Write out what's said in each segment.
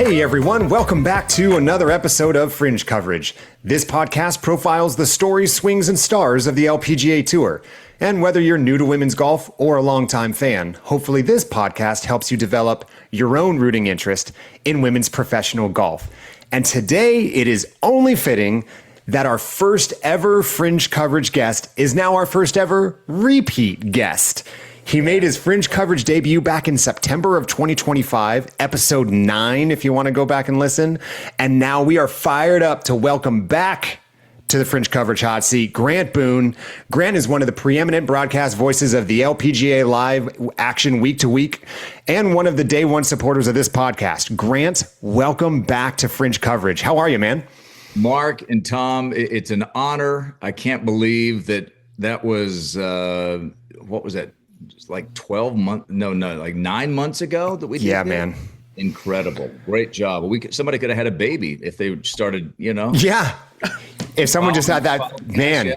Hey everyone, welcome back to another episode of Fringe Coverage. This podcast profiles the stories, swings, and stars of the LPGA Tour. And whether you're new to women's golf or a longtime fan, hopefully this podcast helps you develop your own rooting interest in women's professional golf. And today it is only fitting that our first ever Fringe Coverage guest is now our first ever repeat guest. He made his Fringe Coverage debut back in September of 2025, episode 9, if you want to go back and listen. And now we are fired up to welcome back to the Fringe Coverage hot seat, Grant Boone. Grant is one of the preeminent broadcast voices of the LPGA live action week to week and one of the day one supporters of this podcast. Grant, welcome back to Fringe Coverage. How are you, man? Mark and Tom, it's an honor. I can't believe that was, what was that? Like 12 months, like 9 months ago that we did. Yeah, man. Incredible. Great job. Somebody could have had a baby if they started, Yeah. If someone just had that, man,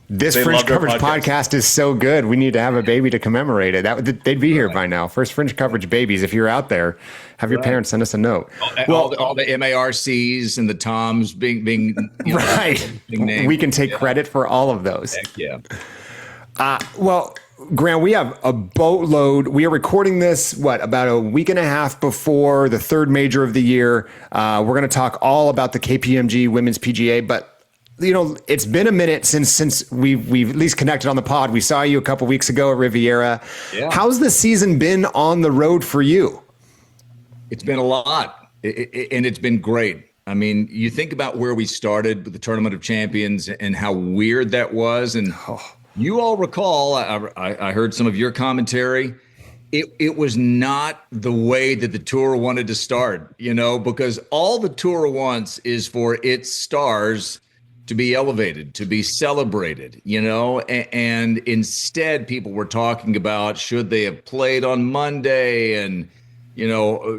this Fringe Coverage podcast is so good. We need to have a baby to commemorate it. They'd be here by now. First Fringe Coverage babies. If you're out there, have your parents send us a note. All the MARCs and the Toms being right. We can take credit for all of those. Heck yeah. Grant, we have a boatload. We are recording this, about a week and a half before the third major of the year. We're going to talk all about the KPMG Women's PGA, but it's been a minute since we've at least connected on the pod. We saw you a couple weeks ago at Riviera. Yeah. How's the season been on the road for you? It's been a lot, and it's been great. I mean, you think about where we started with the Tournament of Champions and how weird that was, and you all recall, I heard some of your commentary. It was not the way that the tour wanted to start, because all the tour wants is for its stars to be elevated, to be celebrated, and instead people were talking about should they have played on Monday and,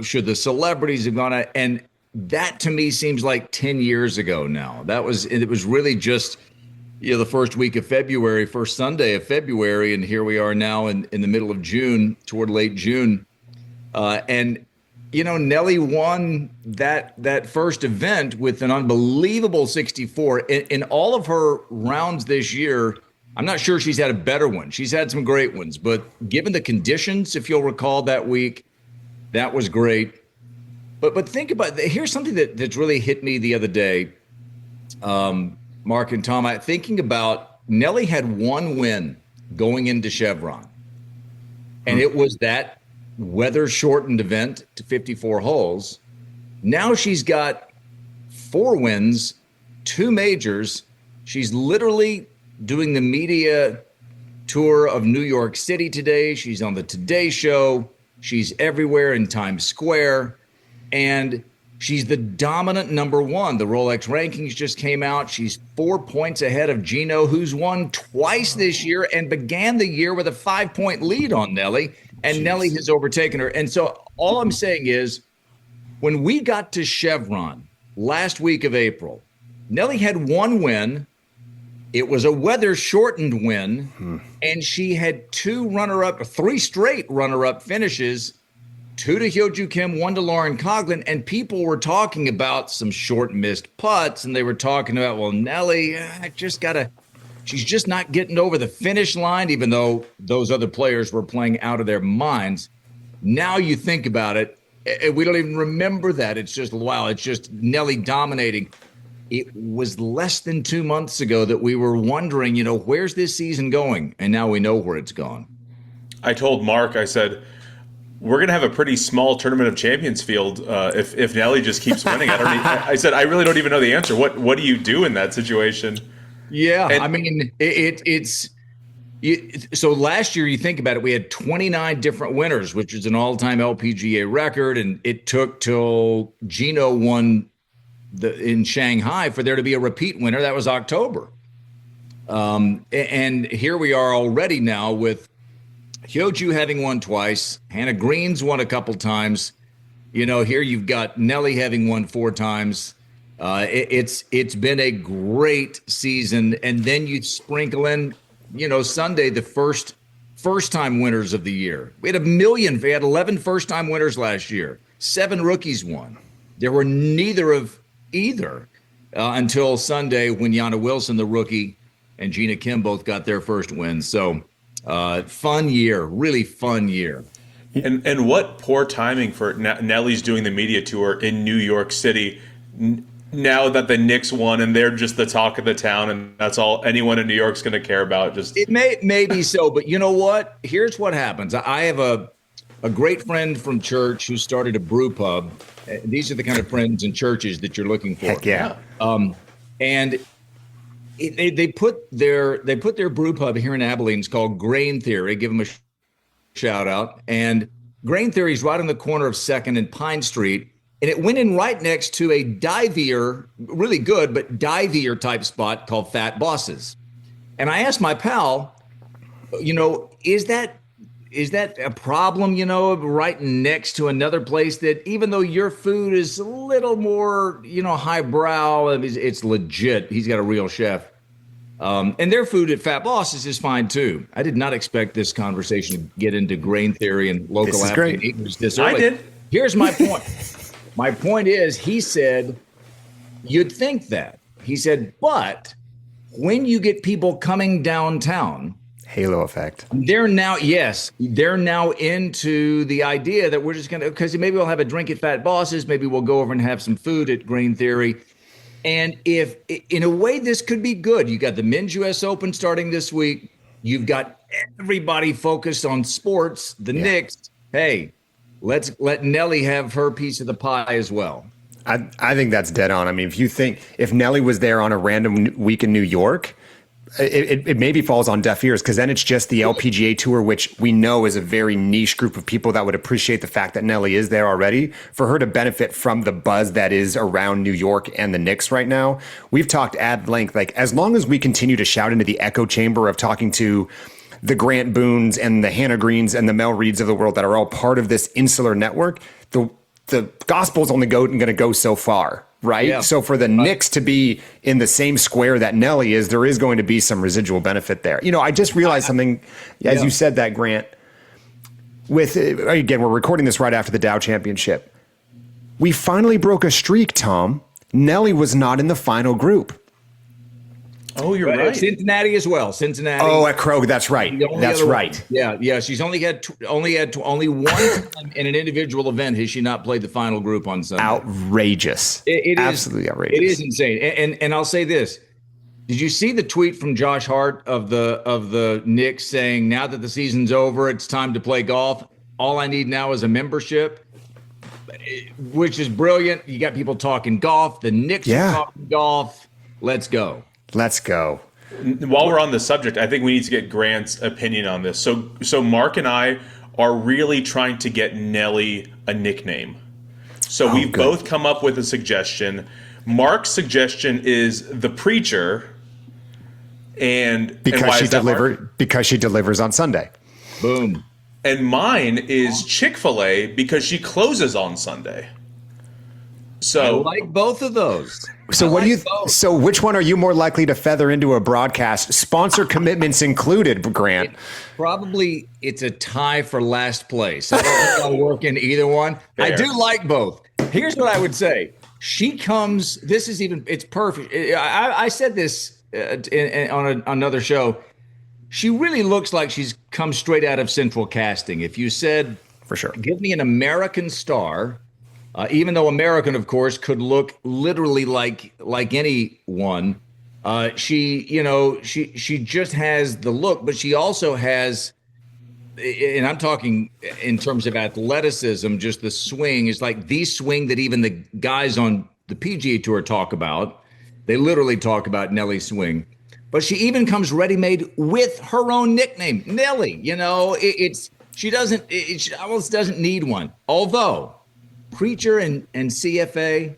should the celebrities have gone out? And that to me seems like 10 years ago now. It was really just the first week of February, first Sunday of February, and here we are now in the middle of June, toward late June. Nelly won that first event with an unbelievable 64. In all of her rounds this year, I'm not sure she's had a better one. She's had some great ones, but given the conditions, if you'll recall that week, that was great. But think about, here's something that's really hit me the other day. Mark and Tom, thinking about Nelly had one win going into Chevron, and it was that weather-shortened event to 54 holes. Now she's got 4 wins, 2 majors. She's literally doing the media tour of New York City today. She's on the Today Show. She's everywhere in Times Square, and she's the dominant number one. The Rolex rankings just came out. She's 4 points ahead of Gino, who's won twice this year and began the year with a 5-point lead on Nelly, and Nelly has overtaken her. And so all I'm saying is, when we got to Chevron last week of April, Nelly had 1 win. It was a weather-shortened win, and she had 3 straight runner-up finishes, 2 to Hyo-Joo Kim, 1 to Lauren Coughlin, and people were talking about some short missed putts, and they were talking about, well, Nelly, she's just not getting over the finish line, even though those other players were playing out of their minds. Now you think about it, we don't even remember that. It's just, wow, it's just Nelly dominating. It was less than 2 months ago that we were wondering, where's this season going? And now we know where it's gone. I told Mark, I said, we're going to have a pretty small Tournament of Champions field if Nelly just keeps winning. I said, I really don't even know the answer. What do you do in that situation? Yeah, I mean, so last year, you think about it, we had 29 different winners, which is an all-time LPGA record, and it took till Gino won in Shanghai for there to be a repeat winner. That was October. And here we are already now with Hyo-Joo having won twice. Hannah Green's won a couple times. Here you've got Nelly having won 4 times. It's been a great season. And then you sprinkle in, Sunday, the first time winners of the year. We had 11 first time winners last year. 7 rookies won. There were neither of either until Sunday when Yana Wilson, the rookie, and Gina Kim both got their first win. So fun year, really fun year. And what poor timing for Nelly's doing the media tour in New York City now that the Knicks won and they're just the talk of the town and that's all anyone in New York's going to care about. Just it may be so, but you know what? Here's what happens. I have a great friend from church who started a brew pub. These are the kind of friends in churches that you're looking for. Heck yeah. And they put their brew pub here in Abilene. It's called Grain Theory. Give them a shout out. And Grain Theory is right on the corner of 2nd and Pine Street. And it went in right next to a divier, really good, but divier type spot called Fat Bosses. And I asked my pal, is that a problem, right next to another place that even though your food is a little more, highbrow, it's legit. He's got a real chef. And their food at Fat Bosses is fine too. I did not expect this conversation to get into Grain Theory and local eaters this early. I did. Here's my point. My point is, he said, you'd think that. He said, but when you get people coming downtown, halo effect. They're now into the idea that we're just going to, because maybe we'll have a drink at Fat Bosses, maybe we'll go over and have some food at Grain Theory. And if, in a way, this could be good. You got the Men's U.S. Open starting this week. You've got everybody focused on sports, the Knicks. Hey, let's let Nelly have her piece of the pie as well. I think that's dead on. I mean, if Nelly was there on a random week in New York, it maybe falls on deaf ears because then it's just the LPGA tour, which we know is a very niche group of people that would appreciate the fact that Nelly is there already. For her to benefit from the buzz that is around New York and the Knicks right now, we've talked at length, like as long as we continue to shout into the echo chamber of talking to the Grant Boones and the Hannah Greens and the Mel Reeds of the world that are all part of this insular network, the gospel's only going to go so far. Right. Yeah. So for the Knicks to be in the same square that Nelly is, there is going to be some residual benefit there. I just realized something as you said that, Grant, again, we're recording this right after the Dow Championship. We finally broke a streak, Tom. Nelly was not in the final group. Oh, you're right. Cincinnati as well. Cincinnati. Oh, at Krog. That's right. That's right. Yeah. She's only one time in an individual event has she not played the final group on Sunday. Outrageous. It absolutely outrageous. It is insane. And I'll say this: did you see the tweet from Josh Hart of the Knicks saying, "Now that the season's over, it's time to play golf. All I need now is a membership," which is brilliant. You got people talking golf. The Knicks are talking golf. Let's go. Let's go. While we're on the subject, I think we need to get Grant's opinion on this. So Mark and I are really trying to get Nelly a nickname. So we've both come up with a suggestion. Mark's suggestion is the preacher, and why is that, Mark? Because she delivers on Sunday. Boom. And mine is Chick-fil-A because she closes on Sunday. So I like both of those. So So which one are you more likely to feather into a broadcast? Sponsor commitments included, Grant. It's a tie for last place. I don't think I'll work in either one. Fair. I do like both. Here's what I would say. She comes. It's perfect. I said this on another show. She really looks like she's come straight out of Central Casting. If you said, for sure, give me an American star. Even though American, of course, could look literally like anyone, she just has the look, but she also has, and I'm talking in terms of athleticism, just the swing is like the swing that even the guys on the PGA Tour talk about. They literally talk about Nelly's swing, but she even comes ready-made with her own nickname, Nelly. She almost doesn't need one, although. Preacher and CFA,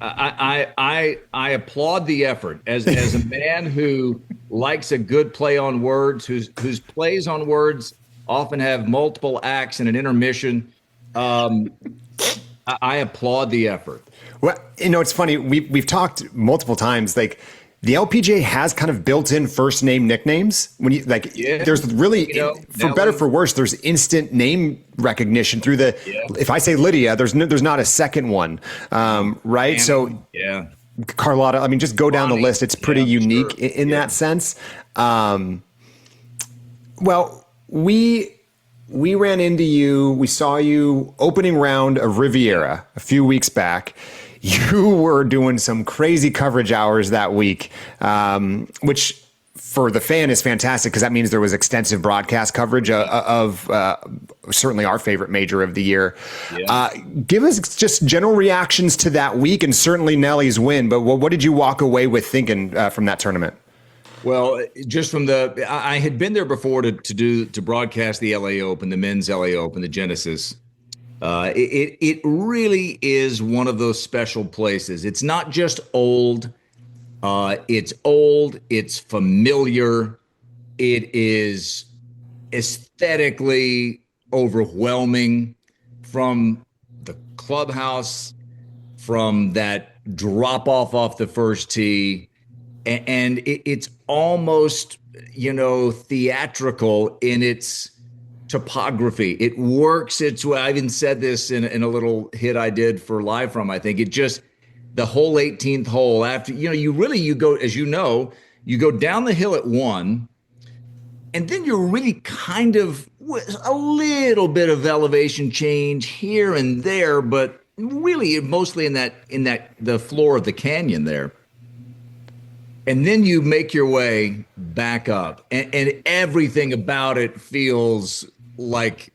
I applaud the effort as a man who likes a good play on words, whose plays on words often have multiple acts and an intermission. I applaud the effort. Well, it's funny. We've talked multiple times. Like the LPGA has kind of built-in first name nicknames. When you there's really, for Nelly. better for worse, there's instant name recognition through the. Yeah. If I say Lydia, there's not a second one, right? So Carlotta. I mean, just go down the list. It's pretty unique in that sense. Well, we ran into you. We saw you opening round of Riviera a few weeks back. You were doing some crazy coverage hours that week, which for the fan is fantastic because that means there was extensive broadcast coverage of certainly our favorite major of the year. Yeah. Give us just general reactions to that week and certainly Nelly's win. But what did you walk away with thinking from that tournament? Well, just from I had been there before to broadcast the LA Open, the men's LA Open, the Genesis. It really is one of those special places. It's not just old. It's familiar. It is aesthetically overwhelming from the clubhouse, from that drop off the first tee. And it's almost, theatrical in its topography. It works its way. I even said this in a little hit I did for Live From. I think it just, the whole 18th hole after, you go, as you go down the hill at 1, and then you're really kind of a little bit of elevation change here and there, but really mostly in the floor of the canyon there. And then you make your way back up, and everything about it feels like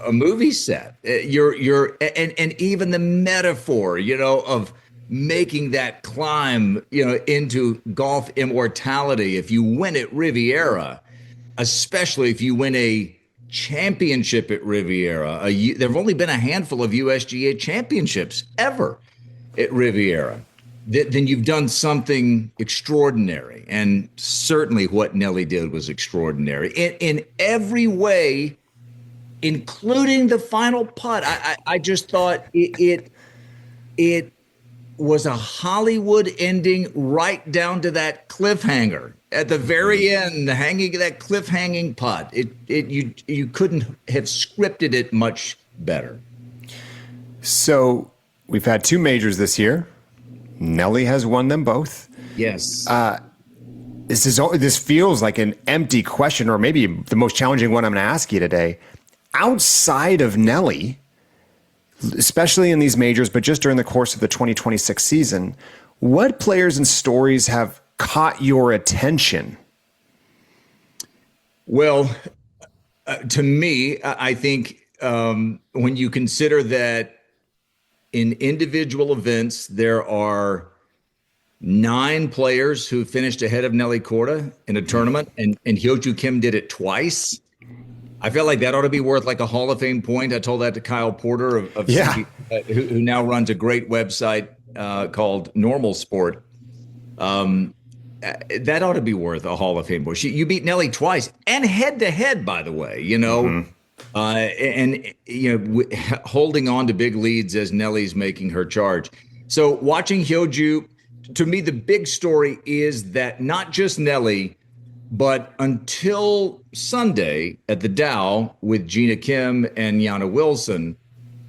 a movie set. And even the metaphor, of making that climb, into golf immortality. If you win at Riviera, especially if you win a championship at Riviera, there have only been a handful of USGA championships ever at Riviera. Then you've done something extraordinary. And certainly what Nelly did was extraordinary in every way, including the final putt. I just thought it was a Hollywood ending right down to that cliffhanger at the very end, hanging that cliffhanging putt. You couldn't have scripted it much better. So we've had 2 majors this year. Nelly has won them both. Yes. This feels like an empty question, or maybe the most challenging one I'm going to ask you today. Outside of Nelly, especially in these majors, but just during the course of the 2026 season, what players and stories have caught your attention? Well, to me, I think when you consider that in individual events, there are 9 players who finished ahead of Nelly Korda in a tournament, and Hyo-Joo Kim did it twice. I felt like that ought to be worth like a Hall of Fame point. I told that to Kyle Porter who now runs a great website called Normal Sport. That ought to be worth a Hall of Fame point. You beat Nelly twice and head to head, by the way, Mm-hmm. Holding on to big leads as Nelly's making her charge. So watching Hyo-Joo, to me, the big story is that not just Nelly, but until Sunday at the Dow with Gina Kim and Yana Wilson,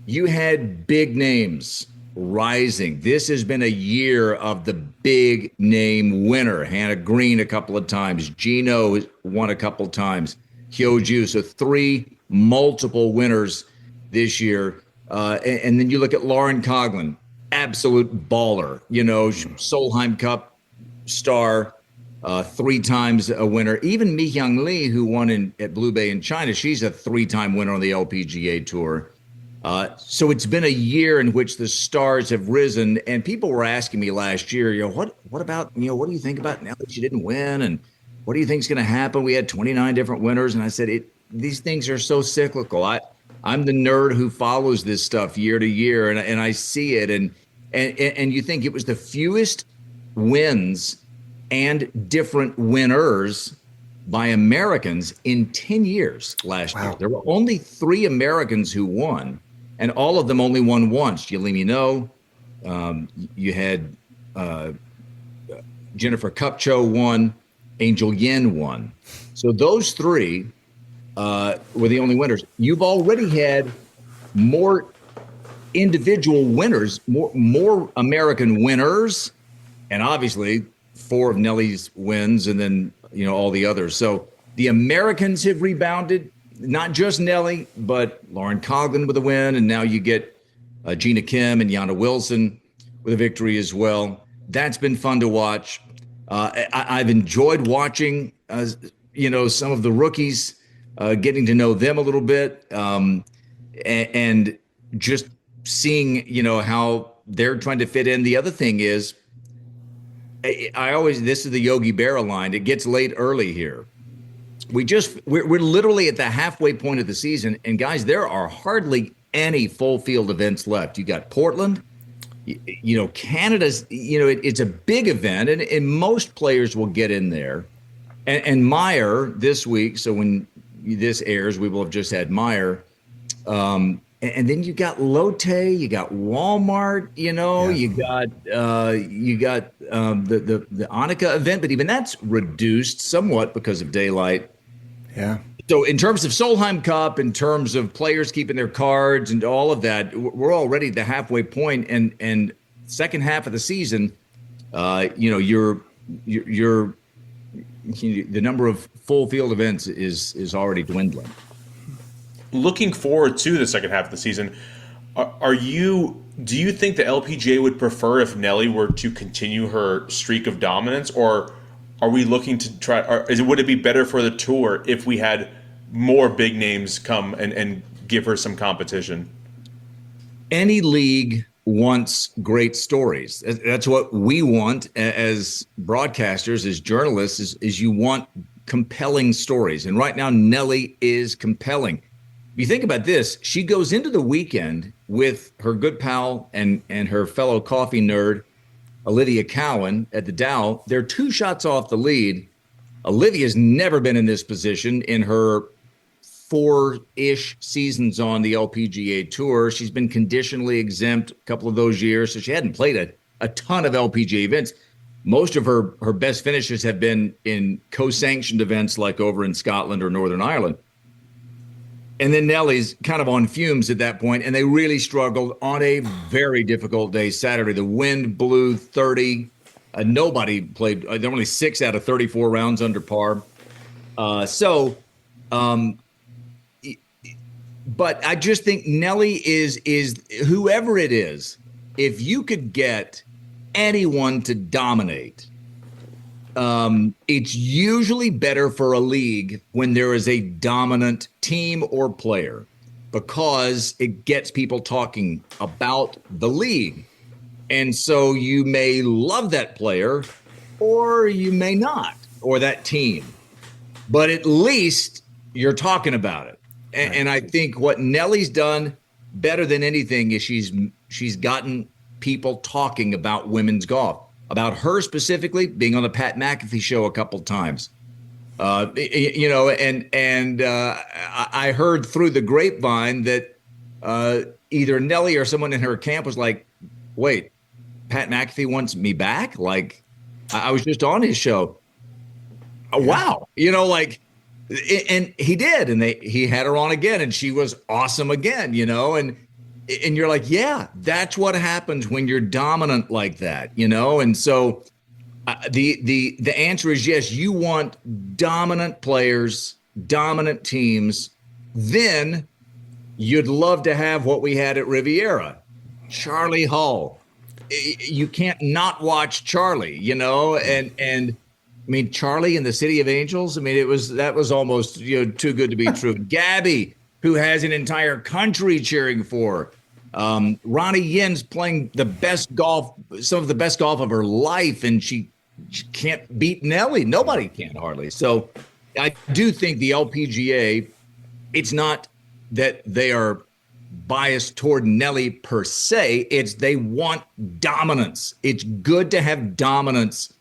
you had big names rising. This has been a year of the big name winner. Hannah Green a couple of times. Gino won a couple of times. Hyo-Joo, so 3 multiple winners this year. And then you look at Lauren Coughlin, absolute baller, Solheim Cup star, 3 times a winner. Even Mi Hyung Lee, who won at Blue Bay in China, she's a 3-time winner on the LPGA Tour. So it's been a year in which the stars have risen, and people were asking me last year, what about, what do you think about now that she didn't win? And what do you think is going to happen? We had 29 different winners. And I said, these things are so cyclical. I'm the nerd who follows this stuff year to year, and I see it. And you think it was the fewest wins and different winners by Americans in 10 years last year. There were only 3 Americans who won, and all of them only won once. You let me know. You had Jennifer Kupcho won, Angel Yin won. So those three were the only winners. You've already had more individual winners, more American winners, and obviously 4 of Nelly's wins, and then all the others. So the Americans have rebounded, not just Nelly, but Lauren Coughlin with a win, and now you get Gina Kim and Yana Wilson with a victory as well. That's been fun to watch. I've enjoyed watching, some of the rookies, getting to know them a little bit, and just seeing, how they're trying to fit in. The other thing is, this is the Yogi Berra line. It gets late early here. We're literally at the halfway point of the season, and guys, there are hardly any full field events left. You got Portland, Canada's, it's a big event, and most players will get in there. And Meyer this week, so when this airs, we will have just had Meyer. And then you got Lotte, you got Walmart, you got the Annika event, but even that's reduced somewhat because of daylight. Yeah. So in terms of Solheim Cup, in terms of players keeping their cards and all of that, we're already at the halfway point, and second half of the season, you're the number of full field events is already dwindling. Looking forward to the second half of the season, do you think the LPGA would prefer if Nelly were to continue her streak of dominance, or are we looking to try, would it be better for the tour if we had more big names come and give her some competition? Any league wants great stories. That's what we want as broadcasters, as journalists, is you want compelling stories. And right now, Nelly is compelling. You think about this, she goes into the weekend with her good pal and her fellow coffee nerd, Olivia Cowan, at the Dow. They're 2 shots off the lead. Olivia's never been in this position in her 4-ish seasons on the LPGA Tour. She's been conditionally exempt a couple of those years, so she hadn't played a ton of LPGA events. Most of her best finishes have been in co-sanctioned events like over in Scotland or Northern Ireland. And then Nelly's kind of on fumes at that point, and they really struggled on a very difficult day Saturday. The wind blew 30. Nobody played. There were only 6 out of 34 rounds under par. But I just think Nelly is whoever it is, if you could get anyone to dominate, it's usually better for a league when there is a dominant team or player, because it gets people talking about the league. And so you may love that player or you may not, or that team, but at least you're talking about it. And I think what Nelly's done better than anything is she's gotten people talking about women's golf, about her specifically being on the Pat McAfee show a couple times. I heard through the grapevine that either Nelly or someone in her camp was like, wait, Pat McAfee wants me back? Like, I was just on his show. Wow. And he did, and he had her on again, and she was awesome again, and you're like, yeah, that's what happens when you're dominant like that, and so the answer is yes. You want dominant players, dominant teams. Then you'd love to have what we had at Riviera, Charlie Hull. You can't not watch Charlie, and I mean, Charlie in the City of Angels. I mean, that was almost too good to be true. Gabby, who has an entire country cheering for. Ronnie Yin's playing some of the best golf of her life, and she can't beat Nelly. Nobody can hardly. So I do think the LPGA, it's not that they are biased toward Nelly per se. It's they want dominance. It's good to have dominance.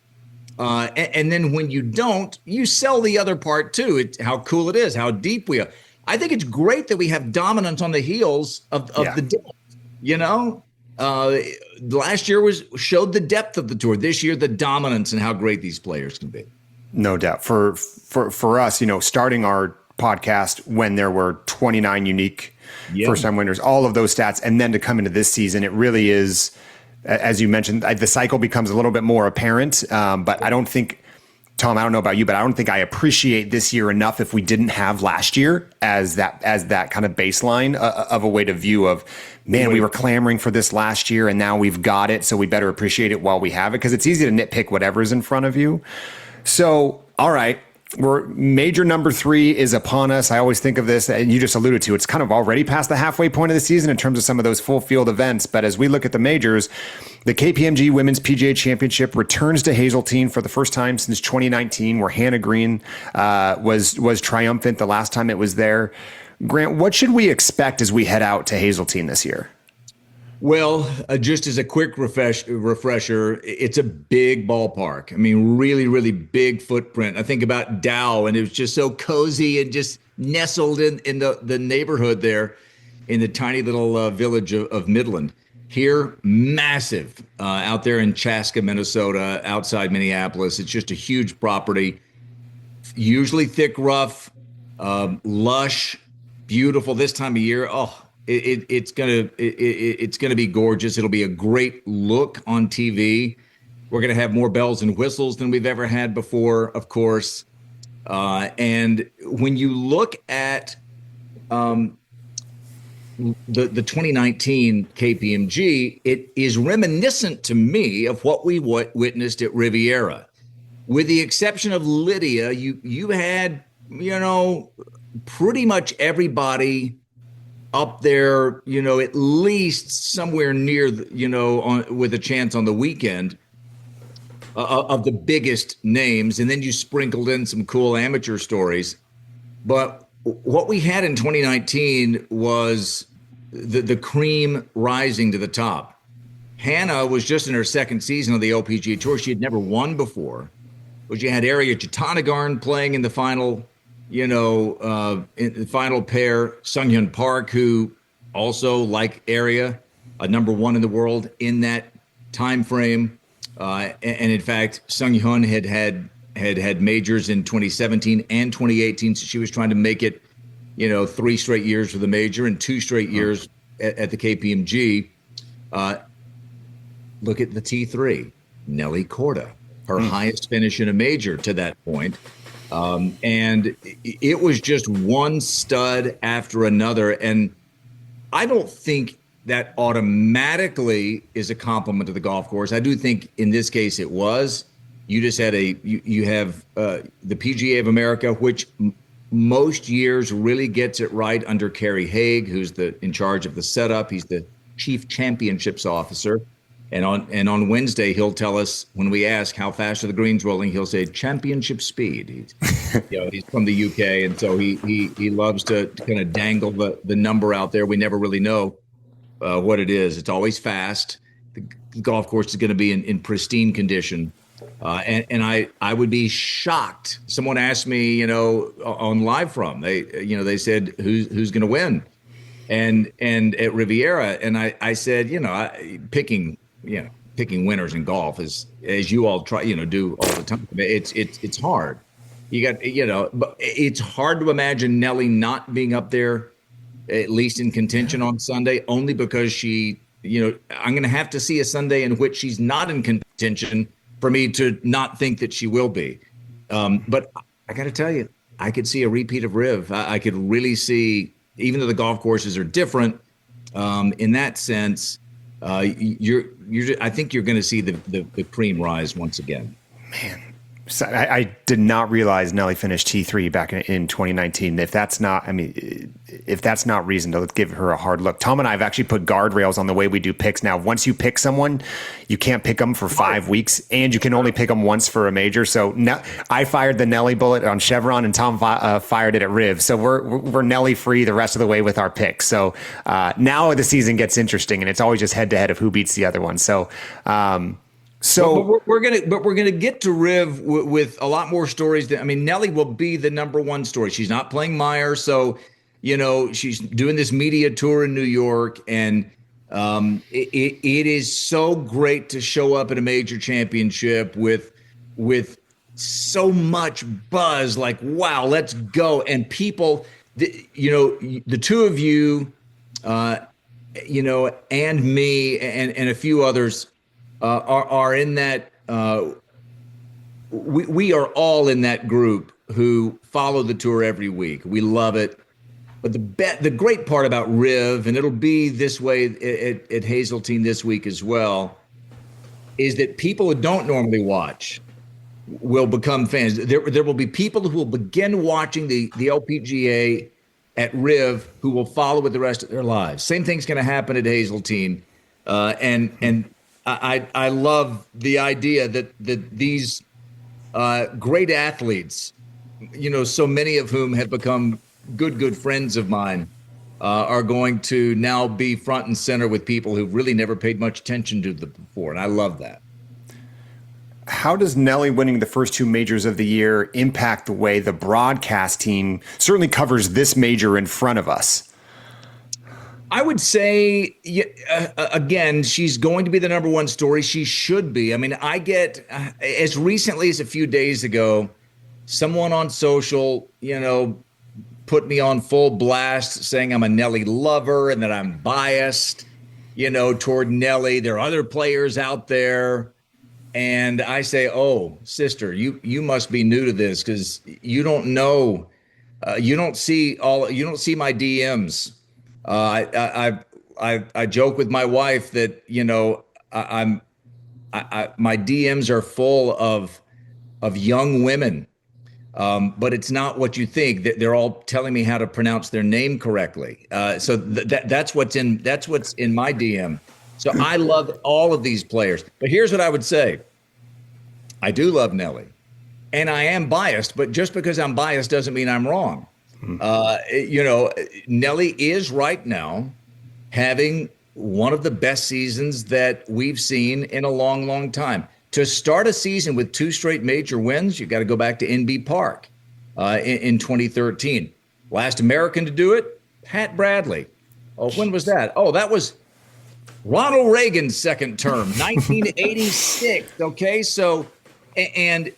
And then when you don't, you sell the other part too. It's how cool it is, how deep we are. I think it's great that we have dominance on the heels of the depth, Last year showed the depth of the tour. This year, the dominance and how great these players can be. No doubt. For us, starting our podcast when there were 29 unique first-time winners, all of those stats, and then to come into this season, it really is, as you mentioned, the cycle becomes a little bit more apparent. But I don't think, Tom, I don't know about you, but I don't think I appreciate this year enough if we didn't have last year as that kind of baseline of a way to view of, man, we were clamoring for this last year and now we've got it, so we better appreciate it while we have it, because it's easy to nitpick whatever's in front of you. So, all right, major number 3 is upon us. I always think of this, and you just alluded to, it's kind of already past the halfway point of the season in terms of some of those full field events. But as we look at the majors, the KPMG Women's PGA Championship returns to Hazeltine for the first time since 2019, where Hannah Green was triumphant the last time it was there. Grant, what should we expect as we head out to Hazeltine this year? Well, just as a quick refresher, it's a big ballpark. I mean, really, really big footprint. I think about Dow, and it was just so cozy and just nestled in the neighborhood there in the tiny little village of Midland. Here, massive out there in Chaska, Minnesota, outside Minneapolis. It's just a huge property, usually thick, rough, lush, beautiful this time of year. Oh, it's gonna be gorgeous. It'll be a great look on TV. We're gonna have more bells and whistles than we've ever had before, of course. And when you look at the 2019 KPMG, it is reminiscent to me of what we witnessed at Riviera, with the exception of Lydia. You had pretty much everybody up there, at least somewhere near, with a chance on the weekend of the biggest names. And then you sprinkled in some cool amateur stories. But what we had in 2019 was the cream rising to the top. Hannah was just in her second season of the LPGA Tour. She had never won before. But you had Ariya Jutanugarn playing in the final in the final pair. Sunghyun Park, who also, like Ariya, number 1 in the world in that time frame. And in fact, Sunghyun had majors in 2017 and 2018. So she was trying to make it, 3 straight years with a major and 2 straight years at the KPMG. Look at the T3, Nelly Korda, her highest finish in a major to that point. And it was just one stud after another. And I don't think that automatically is a compliment to the golf course. I do think in this case it was. You just had you have the PGA of America, which most years really gets it right under Kerry Haig, who's in charge of the setup. He's the chief championships officer. And on Wednesday, he'll tell us, when we ask how fast are the greens rolling, he'll say championship speed. He's from the UK, and so he loves to kind of dangle the number out there. We never really know what it is. It's always fast. The golf course is going to be in pristine condition, and I would be shocked. Someone asked me, on Live From, they said who's going to win, and at Riviera, and I said, picking winners in golf is, as you all try, do all the time. It's hard. You got, but it's hard to imagine Nelly not being up there, at least in contention on Sunday, only because she, I'm going to have to see a Sunday in which she's not in contention for me to not think that she will be. But I got to tell you, I could see a repeat of Riv. I could really see, even though the golf courses are different, in that sense, I think you're going to see the cream rise once again. Man, so I did not realize Nelly finished T3 back in 2019. If that's not reason to give her a hard look. Tom and I have actually put guardrails on the way we do picks. Now, once you pick someone, you can't pick them for 5 weeks, and you can only pick them once for a major. So I fired the Nelly bullet on Chevron, and Tom fired it at Riv. So we're Nelly free the rest of the way with our picks. So now the season gets interesting, and it's always just head to head of who beats the other one. So. But we're gonna get to Riv with a lot more stories. Nelly will be the number 1 story. She's not playing Meyer, so she's doing this media tour in New York, and It is so great to show up at a major championship with so much buzz, like, wow, let's go. And people, the two of you, and me and a few others are in that. We are all in that group who follow the tour every week. We love it. But the great part about Riv, and it'll be this way at Hazeltine this week as well, is that people who don't normally watch will become fans. There will be people who will begin watching the LPGA at Riv who will follow it the rest of their lives. Same thing's going to happen at Hazeltine, and I love the idea that these great athletes, so many of whom have become good friends of mine, are going to now be front and center with people who've really never paid much attention to them before, and I love that. How does Nelly winning the first two majors of the year impact the way the broadcast team certainly covers this major in front of us? I would say, again, she's going to be the number one story. She should be. I mean, I get, as recently as a few days ago, someone on social, put me on full blast saying I'm a Nelly lover and that I'm biased, toward Nelly. There are other players out there. And I say, oh, sister, you must be new to this because you don't know. You don't see my DMs. I joke with my wife that, my DMs are full of young women. But it's not what you think. They're all telling me how to pronounce their name correctly. So that's what's in my DM. So I love all of these players. But here's what I would say. I do love Nelly, and I am biased. But just because I'm biased doesn't mean I'm wrong. Nelly is right now having one of the best seasons that we've seen in a long, long time. To start a season with two straight major wins, you got to go back to NB Park in 2013. Last American to do it, Pat Bradley. Oh, when was that? Oh, that was Ronald Reagan's second term, 1986. Okay, so, and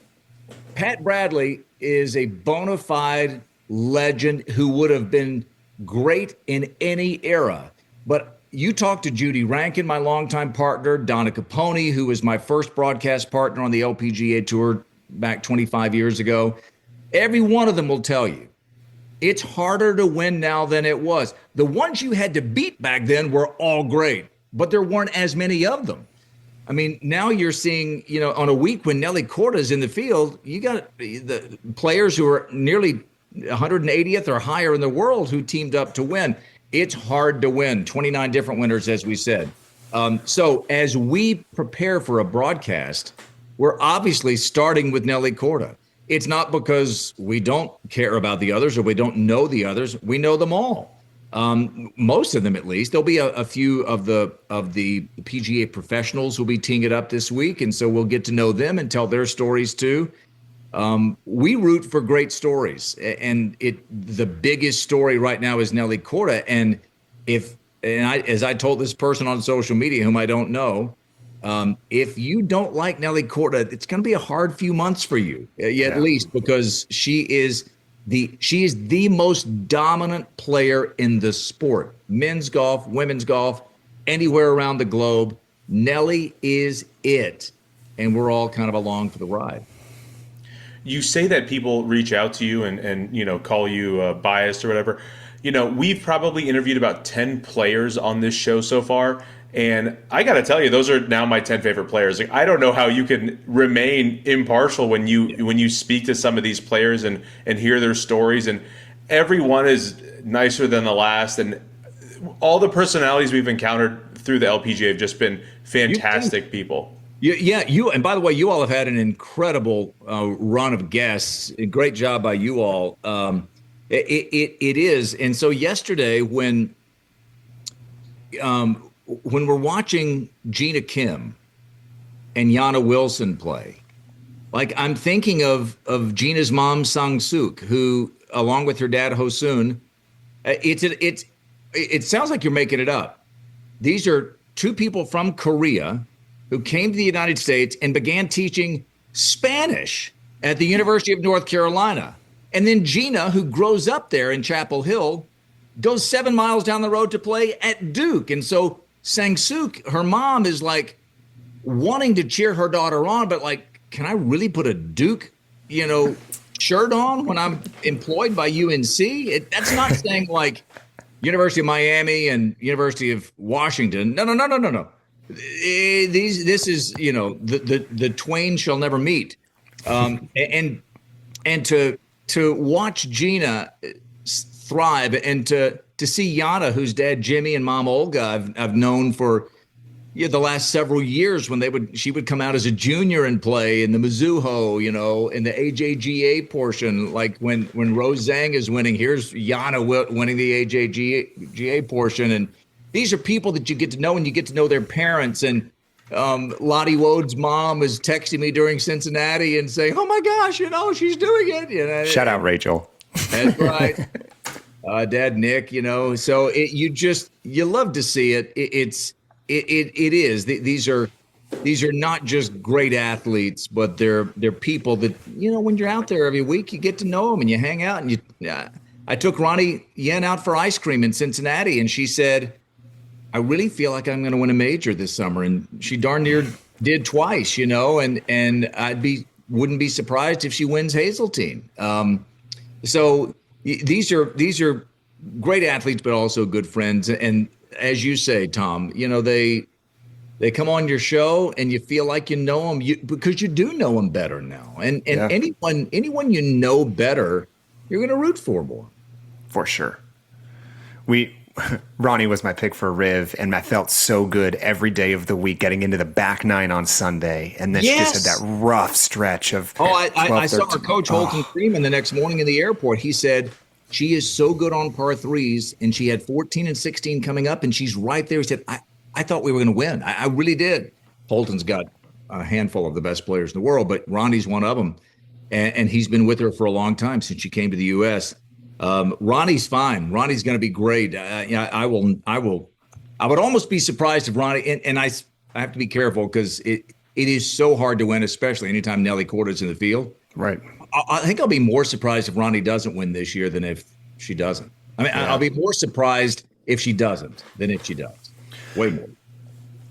Pat Bradley is a bona fide legend who would have been great in any era. But you talk to Judy Rankin, my longtime partner, Donna Capone, who was my first broadcast partner on the LPGA Tour back 25 years ago. Every one of them will tell you it's harder to win now than it was. The ones you had to beat back then were all great, but there weren't as many of them. I mean, now you're seeing, on a week when Nelly Korda is in the field, you got the players who are nearly 180th or higher in the world who teamed up to win. It's hard to win. 29 different winners, as we said. So as we prepare for a broadcast, we're obviously starting with Nelly Korda. It's not because we don't care about the others or we don't know the others. We know them all. Most of them, at least. There'll be a few of the PGA professionals who'll be teeing it up this week, and so we'll get to know them and tell their stories too. We root for great stories, and the biggest story right now is Nelly Korda. And as I told this person on social media, whom I don't know, if you don't like Nelly Korda, it's going to be a hard few months for you, at least, because she is the most dominant player in the sport, men's golf, women's golf, anywhere around the globe. Nelly is it, and we're all kind of along for the ride. You say that people reach out to you and call you biased or whatever. We've probably interviewed about 10 players on this show so far, and I got to tell you, those are now my 10 favorite players. Like, I don't know how you can remain impartial when you speak to some of these players and hear their stories, and everyone is nicer than the last, and all the personalities we've encountered through the LPGA have just been fantastic people. Yeah, and by the way, you all have had an incredible run of guests. A great job by you all. It is, and so yesterday when we're watching Gina Kim and Yana Wilson play, like, I'm thinking of Gina's mom Sang Suk, who, along with her dad Hosun, it sounds like you're making it up, these are two people from Korea who came to the United States and began teaching Spanish at the University of North Carolina. And then Gina, who grows up there in Chapel Hill, goes 7 miles down the road to play at Duke. And so Sang-Suk, her mom, is like wanting to cheer her daughter on, but like, can I really put a Duke, shirt on when I'm employed by UNC? That's not saying like University of Miami and University of Washington. No. This is, the twain shall never meet. And to watch Gina thrive and to see Yana, whose dad Jimmy and mom Olga I've known for the last several years, when she would come out as a junior and play in the Mizuho, in the AJGA portion, like when Rose Zhang is winning, here's Yana winning the AJGA portion. And these are people that you get to know, and you get to know their parents. And Lottie Wode's mom is texting me during Cincinnati and saying, "Oh my gosh, she's doing it." Shout out Rachel. That's right. Dad Nick, so you love to see it. It is. These are not just great athletes, but they're people that, when you're out there every week, you get to know them and you hang out. And I took Ronnie Yen out for ice cream in Cincinnati, and she said, "I really feel like I'm going to win a major this summer." And she darn near did twice, and wouldn't be surprised if she wins Hazeltine. So these are great athletes, but also good friends. And as you say, Tom, they come on your show and you feel like you know them because you do know them better now. And anyone better, you're going to root for more. For sure. Ronnie was my pick for Riv, and I felt so good every day of the week getting into the back nine on Sunday. And then she just had that rough stretch of. I saw our coach, Holton Freeman, the next morning in the airport. He said she is so good on par threes, and she had 14 and 16 coming up, and she's right there. He said, I thought we were going to win. I really did. Holton's got a handful of the best players in the world, but Ronnie's one of them. And he's been with her for a long time since she came to the U.S. Ronnie's fine. Ronnie's going to be great. I would almost be surprised if Ronnie, and I have to be careful because it is so hard to win, especially anytime Nelly Korda is in the field. Right. I think I'll be more surprised if Ronnie doesn't win this year than if she doesn't. I'll be more surprised if she doesn't than if she does. Way more.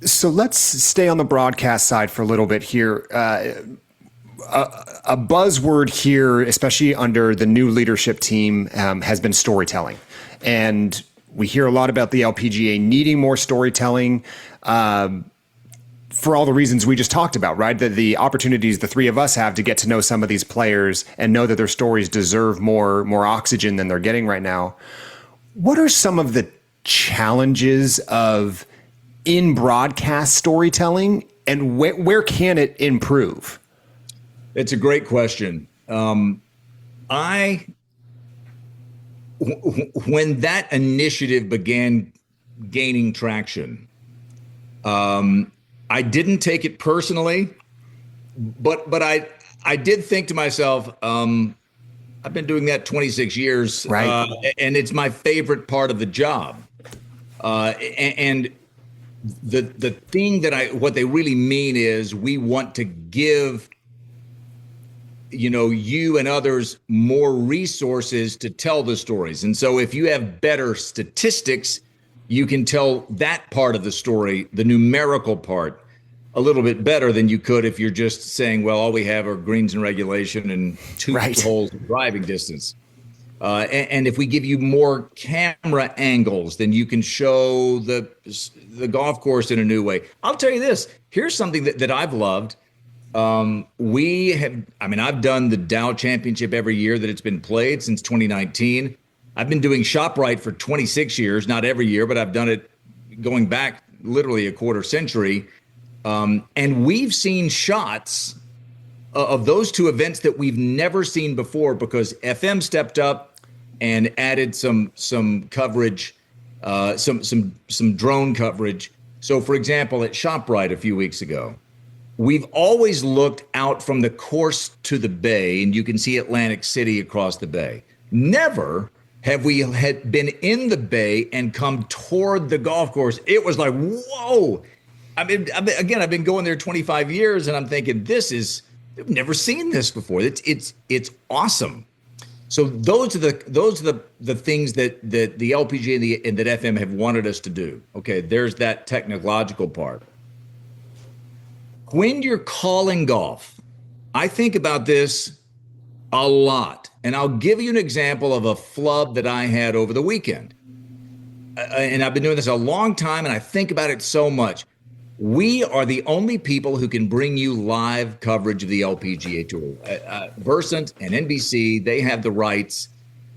So let's stay on the broadcast side for a little bit here. A buzzword here, especially under the new leadership team, has been storytelling. And we hear a lot about the LPGA needing more storytelling for all the reasons we just talked about, right? The opportunities the three of us have to get to know some of these players and know that their stories deserve more oxygen than they're getting right now. What are some of the challenges of in broadcast storytelling, and where can it improve? It's a great question. When that initiative began gaining traction, I didn't take it personally, but I did think to myself, I've been doing that 26 years, right? And it's my favorite part of the job. And the thing what they really mean is we want to give you and others more resources to tell the stories. And so if you have better statistics, you can tell that part of the story, the numerical part, a little bit better than you could if you're just saying, well, all we have are greens and regulation and two holes of driving distance. And if we give you more camera angles, then you can show the golf course in a new way. I'll tell you this. Here's something that I've loved. I've done the Dow Championship every year that it's been played since 2019. I've been doing ShopRite for 26 years, not every year, but I've done it going back literally a quarter century. And we've seen shots of those two events that we've never seen before because FM stepped up and added some coverage, some drone coverage. So, for example, at ShopRite a few weeks ago, we've always looked out from the course to the bay, and you can see Atlantic City across the bay. Never have we had been in the bay and come toward the golf course, it was like, whoa. I've been going there 25 years and I'm thinking, I've never seen this before. It's awesome. So those are the things that the LPGA and that FM have wanted us to do. Okay, there's that technological part. When you're calling golf, I think about this a lot. And I'll give you an example of a flub that I had over the weekend. And I've been doing this a long time, and I think about it so much. We are the only people who can bring you live coverage of the LPGA Tour. Versant and NBC, they have the rights.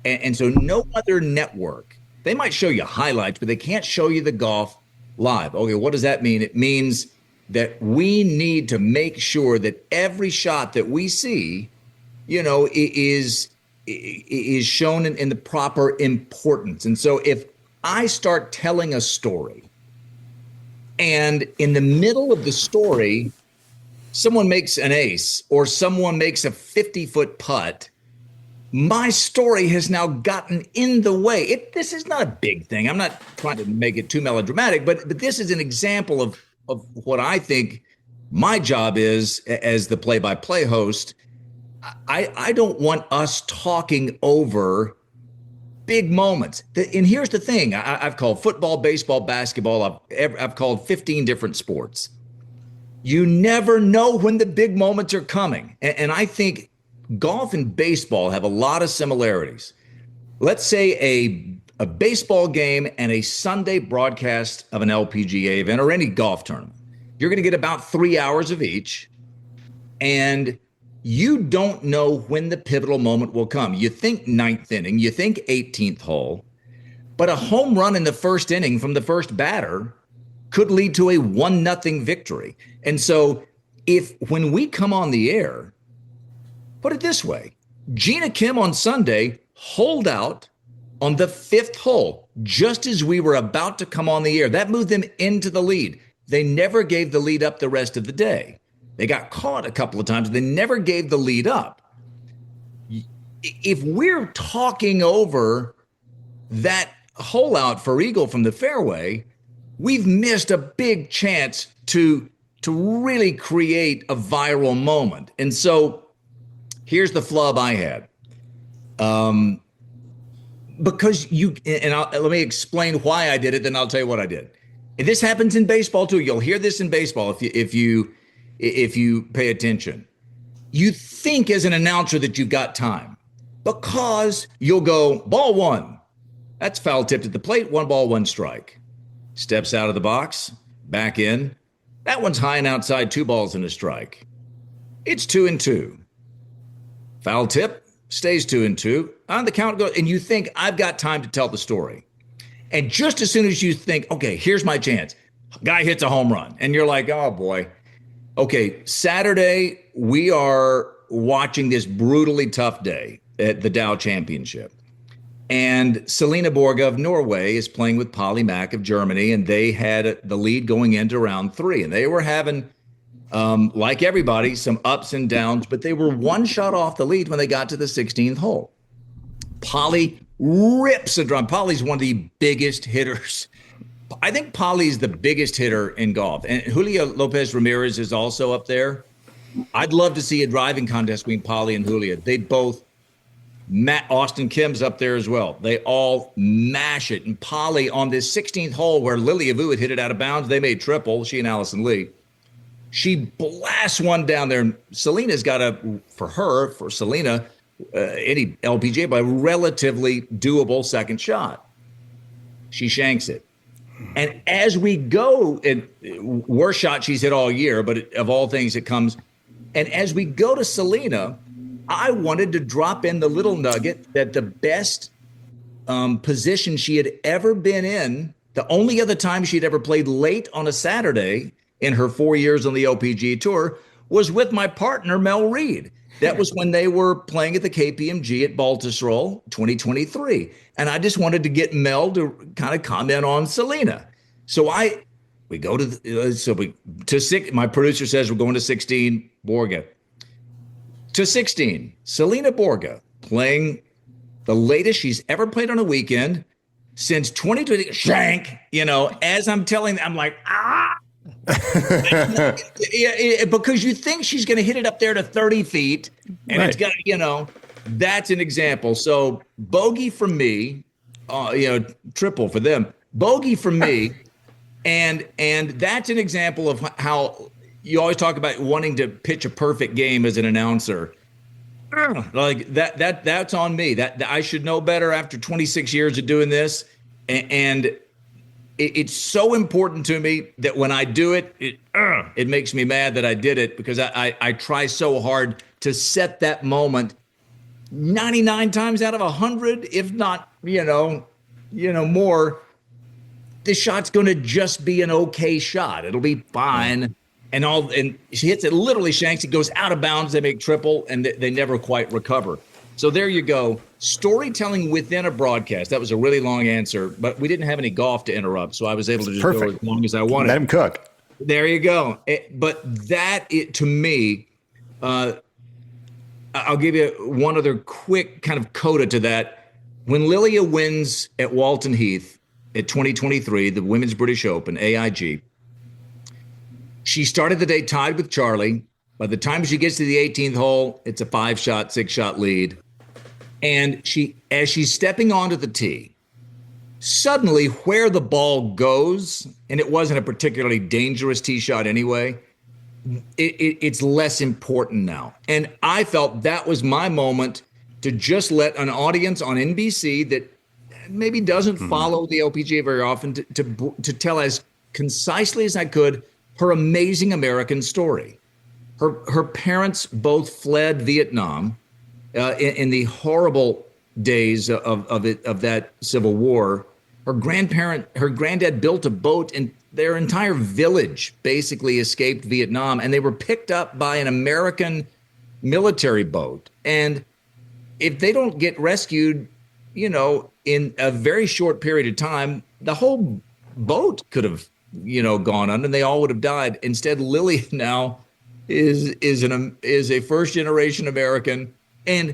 And so no other network, they might show you highlights, but they can't show you the golf live. Okay, what does that mean? It means that we need to make sure that every shot that we see, is shown in the proper importance. And so if I start telling a story and in the middle of the story, someone makes an ace or someone makes a 50-foot putt, my story has now gotten in the way. This is not a big thing. I'm not trying to make it too melodramatic, but this is an example of what I think my job is as the play-by-play host. I don't want us talking over big moments. And here's the thing. I've called football, baseball, basketball. I've called 15 different sports. You never know when the big moments are coming. And I think golf and baseball have a lot of similarities. Let's say a baseball game and a Sunday broadcast of an LPGA event or any golf tournament. You're going to get about 3 hours of each. And you don't know when the pivotal moment will come. You think ninth inning, you think 18th hole, but a home run in the first inning from the first batter could lead to a 1-0 victory. And so when we come on the air, put it this way, Gina Kim on Sunday holed out on the 5th hole, just as we were about to come on the air. That moved them into the lead. They never gave the lead up the rest of the day. They got caught a couple of times. They never gave the lead up. If we're talking over that hole out for eagle from the fairway, we've missed a big chance to really create a viral moment. And so here's the flub I had. Because let me explain why I did it, then I'll tell you what I did. And this happens in baseball too. You'll hear this in baseball if you pay attention. You think as an announcer that you've got time because you'll go, ball one. That's foul tipped at the plate, 1 ball, 1 strike. Steps out of the box, back in. That one's high and outside, 2 balls and a strike. It's 2-2. Foul tip, stays 2-2. On the count goes, and you think, I've got time to tell the story. And just as soon as you think, okay, here's my chance, guy hits a home run, and you're like, oh boy. Okay, Saturday, we are watching this brutally tough day at the Dow Championship. And Selena Borga of Norway is playing with Polly Mack of Germany, and they had the lead going into round 3. And they were having, like everybody, some ups and downs, but they were 1 shot off the lead when they got to the 16th hole. Polly rips a drum. Polly's one of the biggest hitters. I think Polly's the biggest hitter in golf. And Julio Lopez Ramirez is also up there. I'd love to see a driving contest between Polly and Julio. They both, Austin Kim's up there as well. They all mash it. And Polly on this 16th hole where Lilia Vu had hit it out of bounds, they made triple, she and Allison Lee. She blasts one down there. Selena's got for Selena, any LPGA, by relatively doable second shot. She shanks it. And as we go, and worst shot she's hit all year, but of all things it comes. And as we go to Selena, I wanted to drop in the little nugget that the best position she had ever been in, the only other time she'd ever played late on a Saturday in her 4 years on the LPGA Tour, was with my partner, Mel Reed. That was when they were playing at the KPMG at Baltusrol 2023. And I just wanted to get Mel to kind of comment on Selena. So we go to 6. My producer says we're going to 16, Borga. To 16, Selena Borga playing the latest she's ever played on a weekend since 2020. Shank, as I'm telling them, I'm like, because you think she's going to hit it up there to 30 feet, and It's got, that's an example. So bogey for me, triple for them, bogey for me. And that's an example of how you always talk about wanting to pitch a perfect game as an announcer. Like that's on me. That I should know better after 26 years of doing this. And it's so important to me that when I do it, it makes me mad that I did it, because I try so hard to set that moment 99 times out of 100, if not, more. The shot's going to just be an okay shot. It'll be fine. And she hits it, literally shanks. It goes out of bounds. They make triple, and they never quite recover. So there you go. Storytelling within a broadcast. That was a really long answer, but we didn't have any golf to interrupt, so I was able to just go as long as I wanted. Let him cook. There you go. To me, I'll give you one other quick kind of coda to that. When Lilia wins at Walton Heath at 2023, the Women's British Open, AIG, she started the day tied with Charlie. By the time she gets to the 18th hole, it's a 5-shot, 6-shot lead. And as she's stepping onto the tee, suddenly where the ball goes, and it wasn't a particularly dangerous tee shot anyway, it's less important now. And I felt that was my moment to just let an audience on NBC that maybe doesn't follow the LPGA very often to tell as concisely as I could her amazing American story. Her parents both fled Vietnam in the horrible days of that Civil War. Her granddad built a boat, and their entire village basically escaped Vietnam, and they were picked up by an American military boat. And if they don't get rescued, in a very short period of time, the whole boat could have, gone under, and they all would have died. Instead, Lily now is a first generation American. And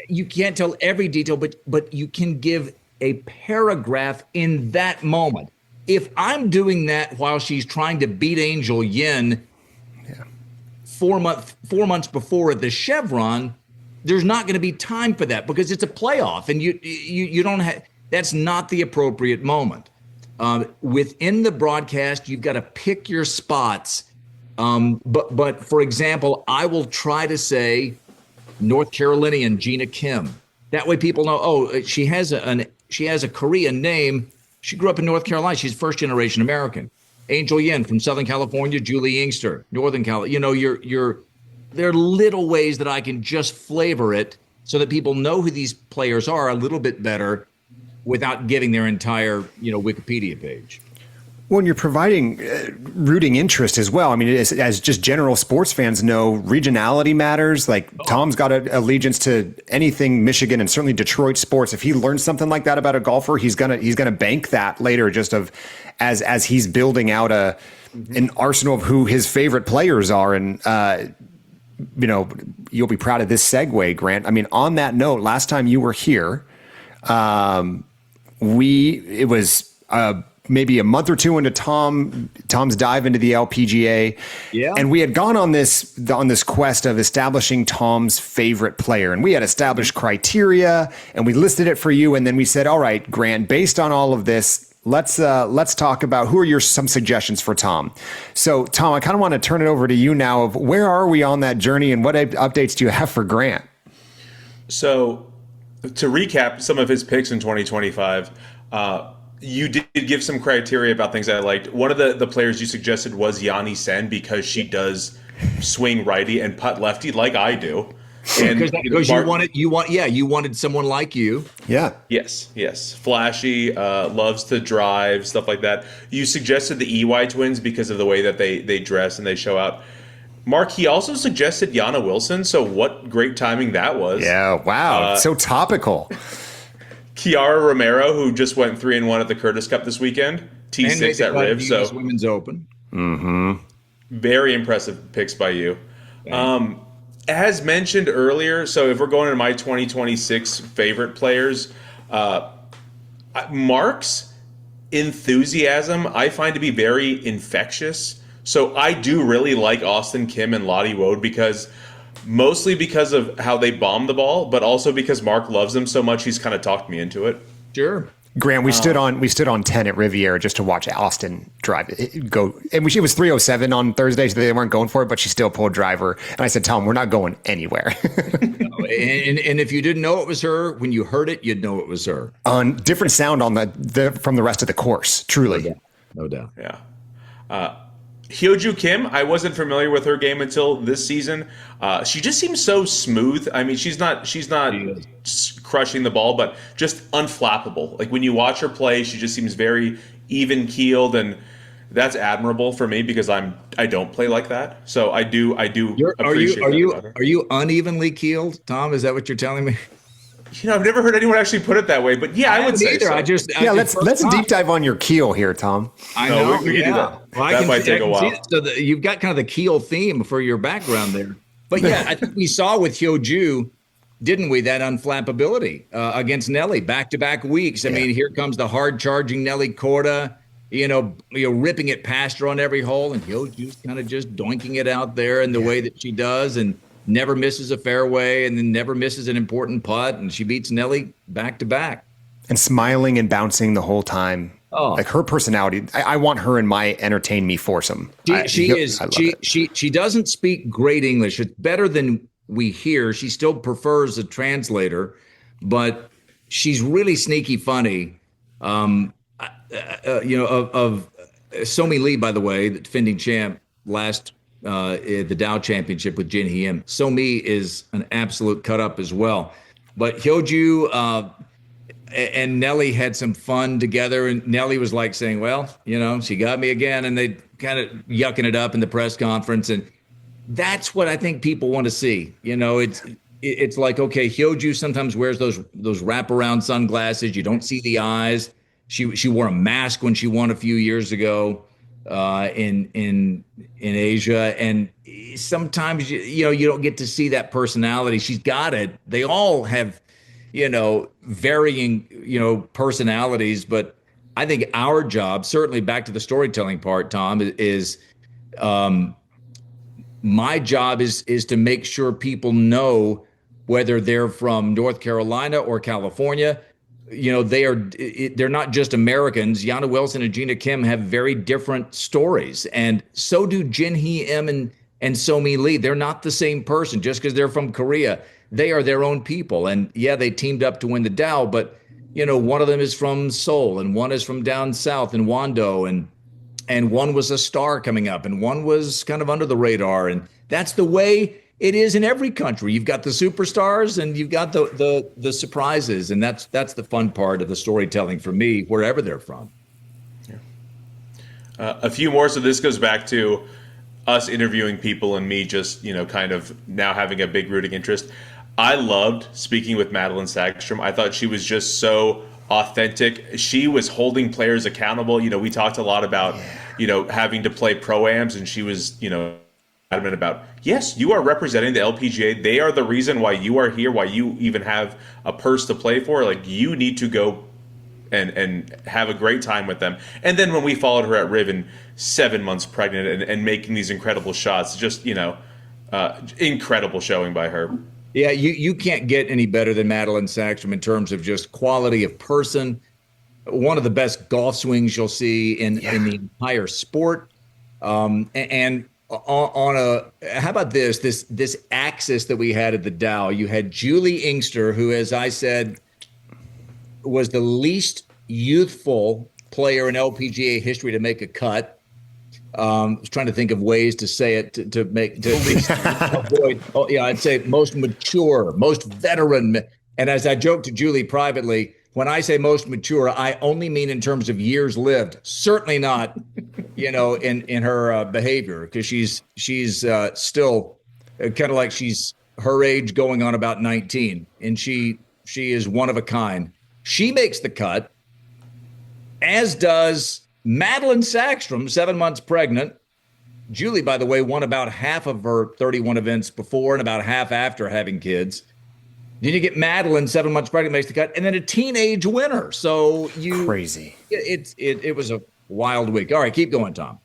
you can't tell every detail, but you can give a paragraph in that moment. If I'm doing that while she's trying to beat Angel Yin 4 months before at the Chevron, there's not going to be time for that, because it's a playoff, and you don't have. That's not the appropriate moment. Within the broadcast, you've got to pick your spots. But for example, I will try to say North Carolinian Gina Kim. That way people know, oh, she has a Korean name. She grew up in North Carolina. She's first generation American. Angel Yin from Southern California, Julie Inkster, Northern California. There are little ways that I can just flavor it so that people know who these players are a little bit better without giving their entire, Wikipedia page. Well, and you're providing rooting interest as well. I mean, as just general sports fans know, regionality matters. Like Tom's got an allegiance to anything Michigan and certainly Detroit sports. If he learns something like that about a golfer, he's gonna bank that later, just as he's building out an arsenal of who his favorite players are. And you'll be proud of this segue, Grant. I mean, on that note, last time you were here, it was maybe a month or two into Tom's dive into the LPGA. Yeah. And we had gone on this quest of establishing Tom's favorite player. And we had established criteria, and we listed it for you. And then we said, all right, Grant, based on all of this, let's talk about who are some suggestions for Tom. So Tom, I kind of want to turn it over to you now of where are we on that journey, and what updates do you have for Grant? So to recap some of his picks in 2025, you did give some criteria about things I liked. One of the players you suggested was Yanni Sen, because she does swing righty and putt lefty like I do. And because you wanted someone like you. Yeah. Yes. Flashy, loves to drive, stuff like that. You suggested the EY twins because of the way that they dress and they show out. Mark, he also suggested Yana Wilson, so what great timing that was. Yeah, wow, so topical. Kiara Romero, who just went 3-1 at the Curtis Cup this weekend, T6 at Riv. So Women's Open. Very impressive picks by you. As mentioned earlier, so if we're going into my 2026 favorite players, Mark's enthusiasm I find to be very infectious. So I do really like Austin Kim and Lottie Wode mostly because of how they bomb the ball, but also because Mark loves them so much, he's kind of talked me into it. Sure. Grant, we stood on 10 at Riviera just to watch Austin drive go. And she was 307 on Thursday, so they weren't going for it, but she still pulled driver. And I said, "Tell them we're not going anywhere." And if you didn't know it was her, when you heard it, you'd know it was her. On different sound on from the rest of the course, truly. No doubt. Yeah. Hyoju Kim, I wasn't familiar with her game until this season. She just seems so smooth. I mean, she's not crushing the ball, but just unflappable. Like when you watch her play, she just seems very even keeled, and that's admirable for me because I don't play like that. So I do appreciate that. Are you unevenly keeled, Tom? Is that what you're telling me? I've never heard anyone actually put it that way, but yeah, I would say so. Let's deep dive on your keel here, Tom. I know. We can do that. Well, that might take a while. So you've got kind of the keel theme for your background there. But yeah, I think we saw with Hyoju, didn't we, that unflappability against Nelly back-to-back weeks. I mean, here comes the hard-charging Nelly Korda, ripping it past her on every hole, and Hyoju's kind of just doinking it out there in the way that she does, and never misses a fairway, and then never misses an important putt, and she beats Nelly back-to-back. And smiling and bouncing the whole time. Oh. Like her personality, I want her in my entertain me foursome. She doesn't speak great English. It's better than we hear. She still prefers a translator, but she's really sneaky funny. Of Somi Lee, by the way, the defending champ last the Dow Championship with Jin Hee-im. Somi is an absolute cut up as well. But Hyoju and Nelly had some fun together, and Nelly was like saying, well, she got me again, and they kind of yucking it up in the press conference, and that's what I think people want to see. It's like, okay, Hyoju sometimes wears those wraparound sunglasses. You don't see the eyes. She wore a mask when she won a few years ago in Asia, and sometimes you don't get to see that personality. She's got it. They all have varying personalities, but I think our job, certainly back to the storytelling part, Tom, is my job is to make sure people know whether they're from North Carolina or California. They're not just Americans. Yana Wilson and Gina Kim have very different stories, and so do Jin Hee-im and Somi Lee. They're not the same person just because they're from Korea. They are their own people, and they teamed up to win the Dow, but one of them is from Seoul, and one is from down south in Wando, and one was a star coming up, and one was kind of under the radar, and that's the way it is in every country. You've got the superstars, and you've got the surprises, and that's the fun part of the storytelling for me, wherever they're from. Yeah. A few more, so this goes back to us interviewing people and me just kind of now having a big rooting interest. I loved speaking with Madeline Sagstrom. I thought she was just so authentic. She was holding players accountable. We talked a lot about, having to play pro-ams, and she was, adamant about, yes, you are representing the LPGA. They are the reason why you are here, why you even have a purse to play for. Like, you need to go and have a great time with them. And then when we followed her at Riven, 7 months pregnant and making these incredible shots, just, incredible showing by her. Yeah, you can't get any better than Madeline Sagstrom in terms of just quality of person. One of the best golf swings you'll see in the entire sport. And on how about this axis that we had at the Dow? You had Julie Inkster, who, as I said, was the least youthful player in LPGA history to make a cut. I was trying to think of ways to say it to avoid. I'd say most mature, most veteran. And as I joked to Julie privately, when I say most mature, I only mean in terms of years lived. Certainly not, in her behavior, because she's still kind of like she's her age going on about 19, and she is one of a kind. She makes the cut, as does Madeline Sagstrom, 7 months pregnant, Julie, by the way, won about half of her 31 events before and about half after having kids. Then you get Madeline, 7 months pregnant, makes the cut, and then a teenage winner. So crazy. It was a wild week. All right, keep going, Tom.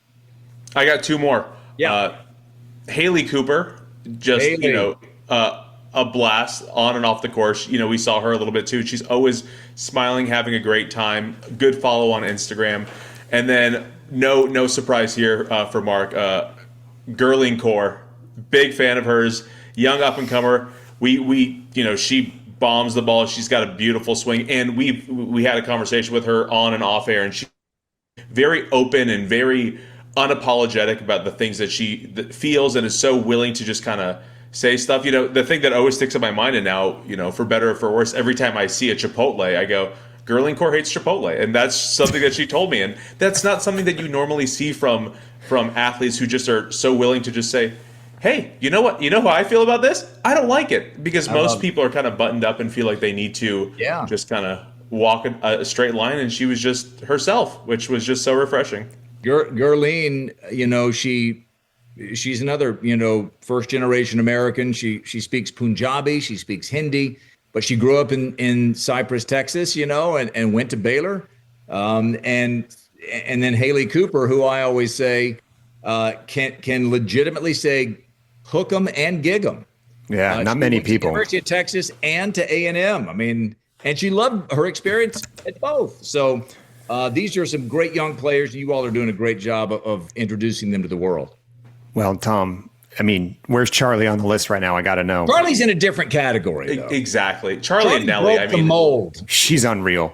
I got two more. Yeah. Haley Cooper, just a blast on and off the course. We saw her a little bit too. She's always smiling, having a great time. Good follow on Instagram. And then no surprise here for Mark. Gerling Core, big fan of hers, young up and comer. She bombs the ball. She's got a beautiful swing, and we had a conversation with her on and off air, and she very open and very unapologetic about the things that she feels, and is so willing to just kind of say stuff. The thing that always sticks in my mind, and now, for better or for worse, every time I see a Chipotle, I go, Gerling Core hates Chipotle. And that's something that she told me. And that's not something that you normally see from athletes who just are so willing to just say, hey, you know what? You know how I feel about this? I don't like it. Because most people are kind of buttoned up and feel like they need to just kind of walk a straight line. And she was just herself, which was just so refreshing. Gerline, she's another, first generation American. She speaks Punjabi, she speaks Hindi, but she grew up in Cypress, Texas, and went to Baylor. And then Haley Cooper, who I always say can legitimately say hook 'em and gig 'em. Yeah, not many people. University of Texas and to A&M. I mean, and she loved her experience at both. So these are some great young players. You all are doing a great job of introducing them to the world. Well, Tom, where's Charlie on the list right now? I got to know. Charlie's in a different category, though. Exactly. Charlie and Nelly, broke the mold. She's unreal.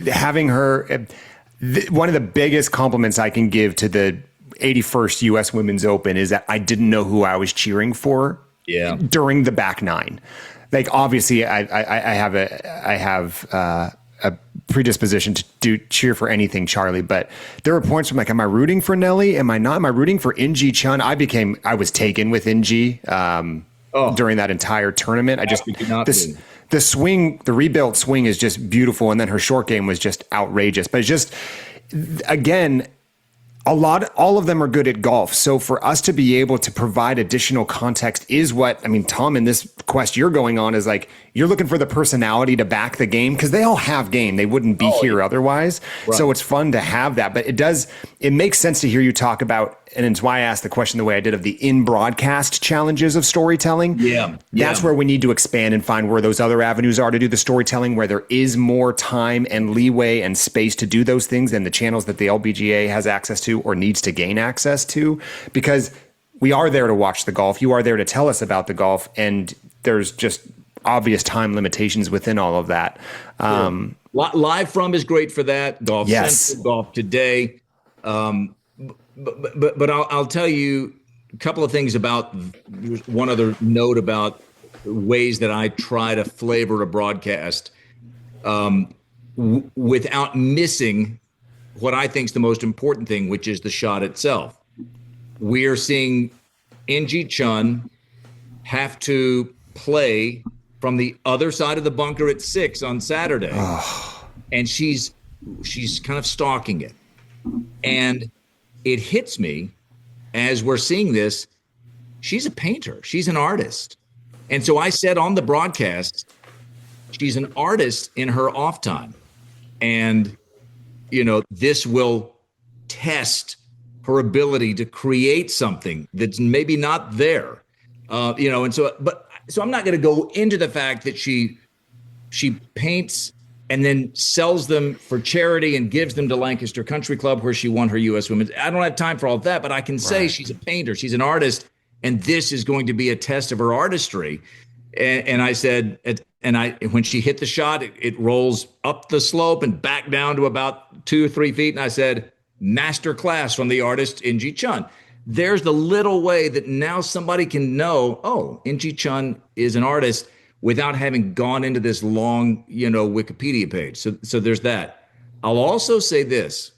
Having her, one of the biggest compliments I can give to the 81st U.S. Women's Open is that I didn't know who I was cheering for during the back nine. Like, obviously, I have a predisposition to cheer for anything Charlie, but there were points where I'm like, am I rooting for Nelly? Am I not? Am I rooting for In-Gee Chun? I was taken with In-Gee during that entire tournament. The swing, the rebuilt swing is just beautiful, and then her short game was just outrageous. But it's just, again, all of them are good at golf. So for us to be able to provide additional context is what, Tom, in this quest you're going on is like, you're looking for the personality to back the game, because they all have game. They wouldn't be here otherwise. Right. So it's fun to have that, but it makes sense to hear you talk about, and it's why I asked the question the way I did, of the in-broadcast challenges of storytelling. Yeah. That's where we need to expand and find where those other avenues are to do the storytelling, where there is more time and leeway and space to do those things than the channels that the LPGA has access to or needs to gain access to, because we are there to watch the golf. You are there to tell us about the golf, and there's just obvious time limitations within all of that. Live From is great for that. Golf Central, Golf Today. But I'll tell you a couple of things about one other note about ways that I try to flavor a broadcast without missing what I think is the most important thing, which is the shot itself. We are seeing In-Gee Chun have to play from the other side of the bunker at 6 on Saturday. And she's kind of stalking it. And it hits me as we're seeing this, she's a painter. She's an artist. And so I said on the broadcast, she's an artist in her off time. And, this will test her ability to create something that's maybe not there. So I'm not going to go into the fact that she paints and then sells them for charity and gives them to Lancaster Country Club, where she won her U.S. Women's. I don't have time for all that, but I can say she's a painter. She's an artist, and this is going to be a test of her artistry. And I said, when she hit the shot, it rolls up the slope and back down to about 2 or 3 feet. And I said, master class from the artist In-Gee Chun. There's the little way that now somebody can know, In-Gee Chun is an artist, without having gone into this long, Wikipedia page. So there's that. I'll also say this.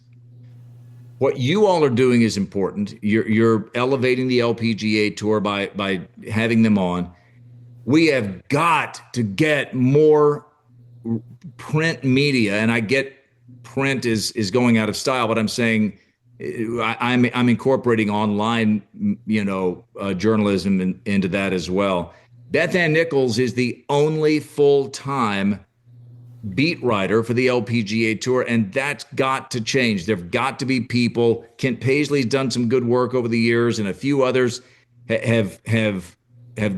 What you all are doing is important. You're elevating the LPGA Tour by having them on. We have got to get more print media, and I get print is going out of style, but I'm saying I'm incorporating online, journalism into that as well. Beth Ann Nichols is the only full-time beat writer for the LPGA Tour, and that's got to change. There've got to be people. Kent Paisley's done some good work over the years, and a few others have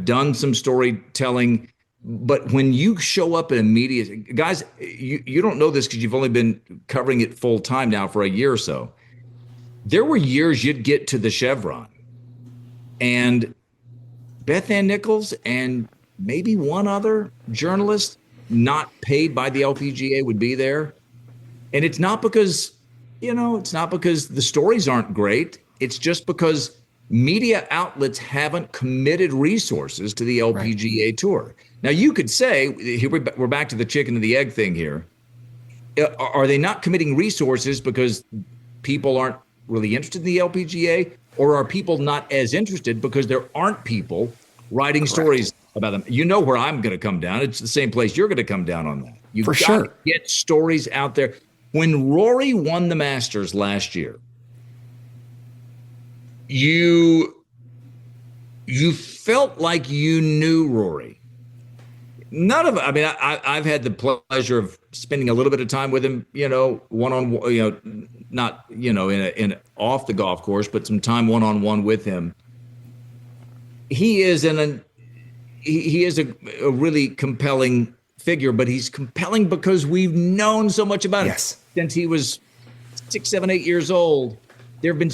done some storytelling. But when you show up in a media, guys, you don't know this because you've only been covering it full time now for a year or so. There were years you'd get to the Chevron, and Beth Ann Nichols and maybe one other journalist not paid by the LPGA would be there. And it's not because, the stories aren't great. It's just because media outlets haven't committed resources to the LPGA Tour. Now, you could say, here we're back to the chicken and the egg thing here. Are they not committing resources because people aren't really interested in the LPGA? Or are people not as interested because there aren't people writing stories about them? You know where I'm going to come down. It's the same place you're going to come down on that. You've got to get stories out there. When Rory won the Masters last year, you felt like you knew Rory. I've had the pleasure of spending a little bit of time with him, one-on-one, not, in off the golf course, but some time one-on-one with him. He is a really compelling figure, but he's compelling because we've known so much about him since he was 6, 7, 8 years old. There have been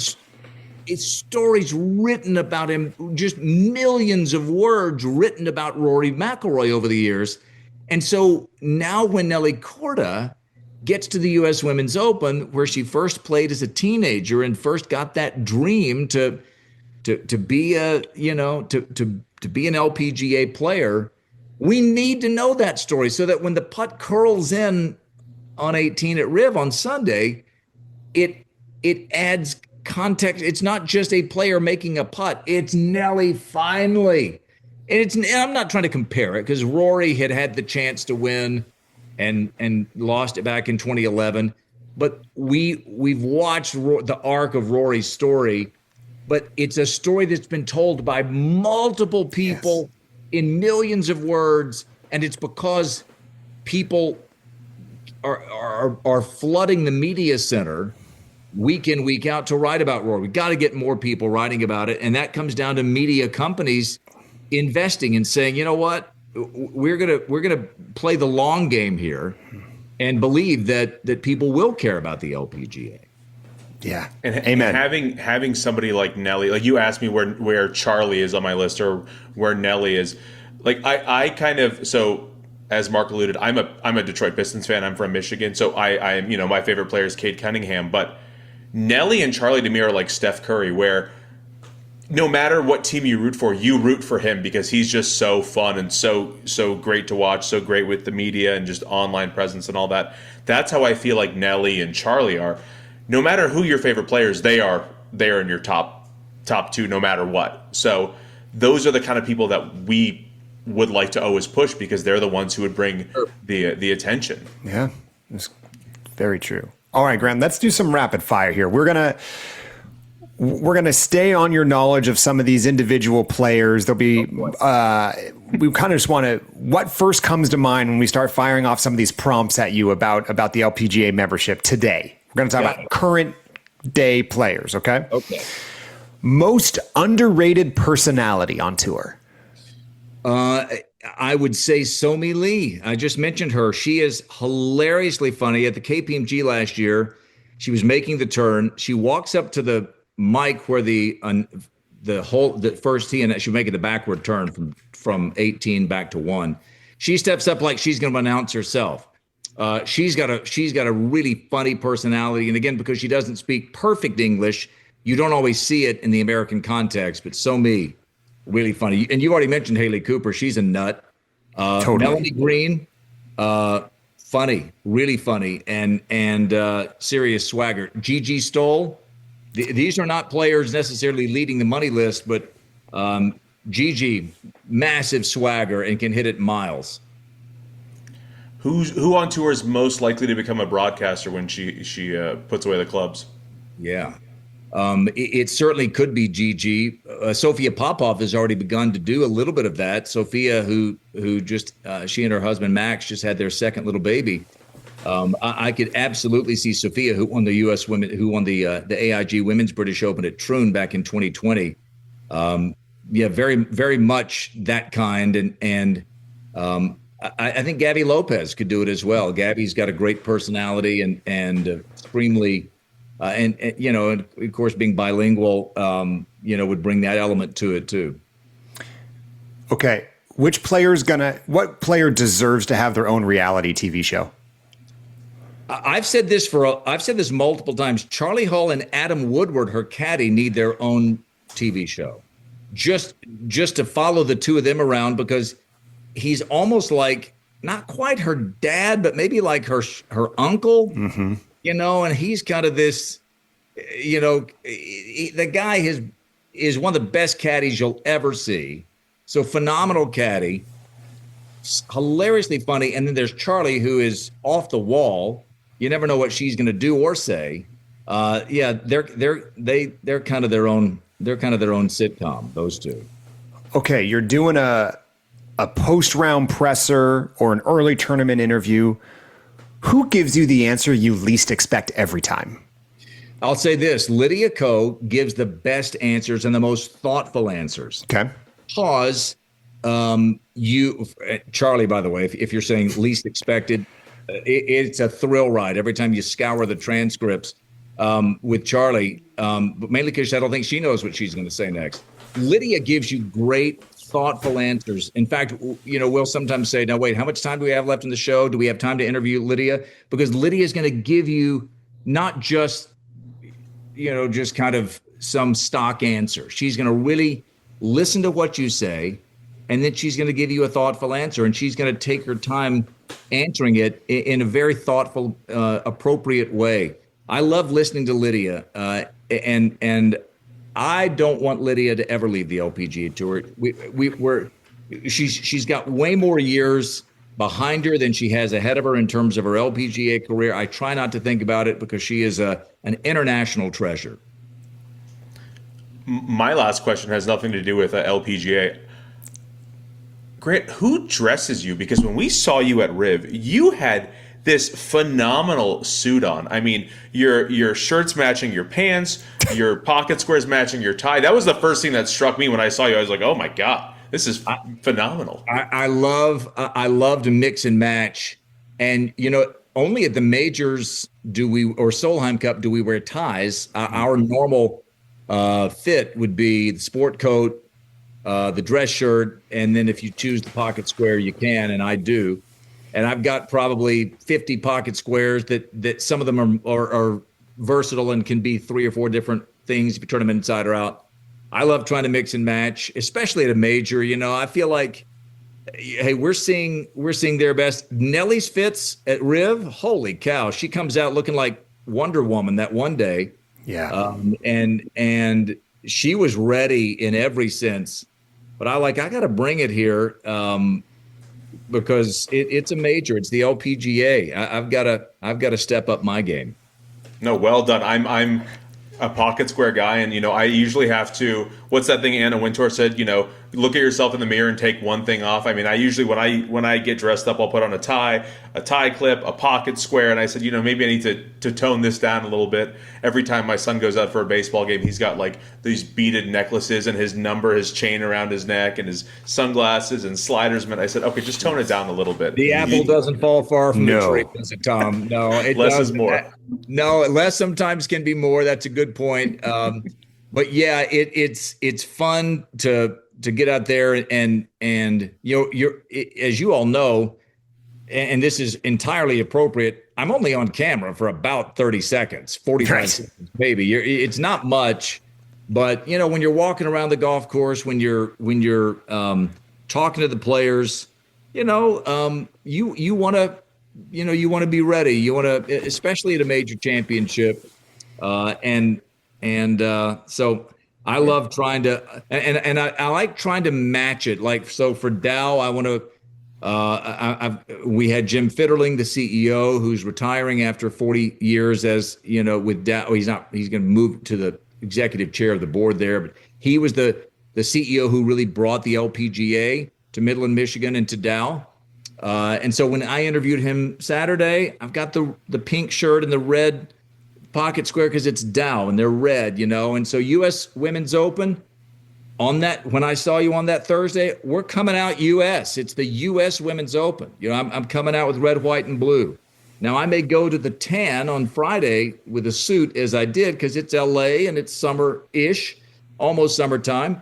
stories written about him, just millions of words written about Rory McIlroy over the years. And so now when Nelly Korda gets to the U.S. Women's Open, where she first played as a teenager and first got that dream to be an LPGA player, we need to know that story so that when the putt curls in on 18 at Riv on Sunday, it adds context. It's not just a player making a putt. It's Nelly finally. And I'm not trying to compare it because Rory had the chance to win and lost it back in 2011. But we've watched the arc of Rory's story, but it's a story that's been told by multiple people in millions of words, and it's because people are flooding the media center week in, week out to write about Rory. We got to get more people writing about it, and that comes down to media companies investing and saying, you know what, we're gonna play the long game here, and believe that people will care about the LPGA. Yeah, and amen. Having somebody like Nelly, like you asked me where Charlie is on my list or where Nelly is, like I kind of, so as Mark alluded, I'm a Detroit Pistons fan. I'm from Michigan, so I'm my favorite player is Cade Cunningham, but Nelly and Charlie to me are like Steph Curry, where no matter what team you root for him because he's just so fun and so great to watch, so great with the media and just online presence and all that. That's how I feel like Nelly and Charlie are. No matter who your favorite players, they are in your top two no matter what. So those are the kind of people that we would like to always push because they're the ones who would bring the attention. Yeah, it's very true. All right, Graham, let's do some rapid fire here. We're gonna stay on your knowledge of some of these individual players. There'll be we kind of just want to, what first comes to mind when we start firing off some of these prompts at you about the LPGA membership today. We're going to talk about current day players, okay? Okay. Most underrated personality on tour. I would say Somi Lee. I just mentioned her. She is hilariously funny. At the KPMG last year, she was making the turn. She walks up to the mic where the first tee, and she was making the backward turn from 18 back to 1. She steps up like she's going to announce herself. She's got a really funny personality, and again, because she doesn't speak perfect English, you don't always see it in the American context. But Somi, really funny. And you already mentioned Haley Cooper. She's a nut. Totally. Melanie Green, funny, really funny, and serious swagger. Gigi Stoll. These are not players necessarily leading the money list, but Gigi, massive swagger and can hit it miles. Who on tour is most likely to become a broadcaster when she puts away the clubs? Yeah. It certainly could be Gigi. Sophia Popov has already begun to do a little bit of that. Sophia, who just she and her husband Max just had their second little baby. I could absolutely see Sophia, who won the U.S. women, who won the AIG Women's British Open at Troon back in 2020. Very, very much that kind. And I think Gabby Lopez could do it as well. Gabby's got a great personality and extremely, and of course, being bilingual, would bring that element to it too. Okay. What player deserves to have their own reality TV show? I've said this multiple times. Charlie Hull and Adam Woodward, her caddy, need their own TV show, just to follow the two of them around, because he's almost like not quite her dad, but maybe like her uncle. Mm-hmm. And he's kind of this, the guy is one of the best caddies you'll ever see. So phenomenal caddy, hilariously funny. And then there's Charlie, who is off the wall. You never know what she's going to do or say. They're kind of their own. They're kind of their own sitcom. Those two. Okay, you're doing a post-round presser or an early tournament interview. Who gives you the answer you least expect every time? I'll say this: Lydia Ko gives the best answers and the most thoughtful answers. Okay. Because Charlie, by the way, if you're saying least expected. It's a thrill ride every time you scour the transcripts with Charlie, but mainly because I don't think she knows what she's going to say next. Lydia gives you great, thoughtful answers. In fact, we'll sometimes say, "Now, wait, how much time do we have left in the show? Do we have time to interview Lydia?" Because Lydia is going to give you not just, just kind of some stock answer. She's going to really listen to what you say, and then she's going to give you a thoughtful answer, and she's going to take her time answering it in a very thoughtful, appropriate way. I love listening to Lydia, and I don't want Lydia to ever leave the LPGA Tour. She's got way more years behind her than she has ahead of her in terms of her LPGA career. I try not to think about it because she is an international treasure. My last question has nothing to do with LPGA. Grant, who dresses you? Because when we saw you at Riv, you had this phenomenal suit on. I mean, your shirt's matching your pants, your pocket squares matching your tie. That was the first thing that struck me when I saw you. I was like, oh my God, this is phenomenal. I love to mix and match. And, only at the majors or Solheim Cup do we wear ties. Our normal fit would be the sport coat, the dress shirt, and then if you choose the pocket square, you can, and I do. And I've got probably 50 pocket squares that some of them are versatile and can be 3 or 4 different things if you turn them inside or out. I love trying to mix and match, especially at a major. I feel like, hey, we're seeing their best. Nelly's fits at Riv, holy cow, she comes out looking like Wonder Woman that one day. Yeah. And she was ready in every sense. But I got to bring it here because it's a major. It's the LPGA. I've got to step up my game. No, well done. I'm a pocket square guy, and I usually have to. What's that thing Anna Wintour said? Look at yourself in the mirror and take one thing off. I mean, I usually when I get dressed up, I'll put on a tie clip, a pocket square, and I said, maybe I need to tone this down a little bit. Every time my son goes out for a baseball game, he's got like these beaded necklaces and his chain around his neck and his sunglasses and sliders. I said, okay, just tone it down a little bit. The apple doesn't fall far from the tree, does it, Tom? No, it less is more. No, less sometimes can be more. That's a good point. But yeah, it's fun to get out there and you're as you all know, and this is entirely appropriate. I'm only on camera for about 30 seconds, 45 seconds, maybe. It's not much, but when you're walking around the golf course, when you're talking to the players, you want to be ready. You want to, especially at a major championship, so I love trying to, and I like trying to match it. Like, so for Dow, I want to, we had Jim Fitterling, the CEO, who's retiring after 40 years with Dow. He's going to move to the executive chair of the board there, but he was the CEO who really brought the LPGA to Midland, Michigan, and to Dow. And so when I interviewed him Saturday, I've got the pink shirt and the red pocket square because it's Dow and they're red, And so U.S. Women's Open on that. When I saw you on that Thursday, we're coming out U.S. It's the U.S. Women's Open. I'm coming out with red, white, and blue. Now I may go to the tan on Friday with a suit as I did because it's L.A. and it's summer-ish, almost summertime.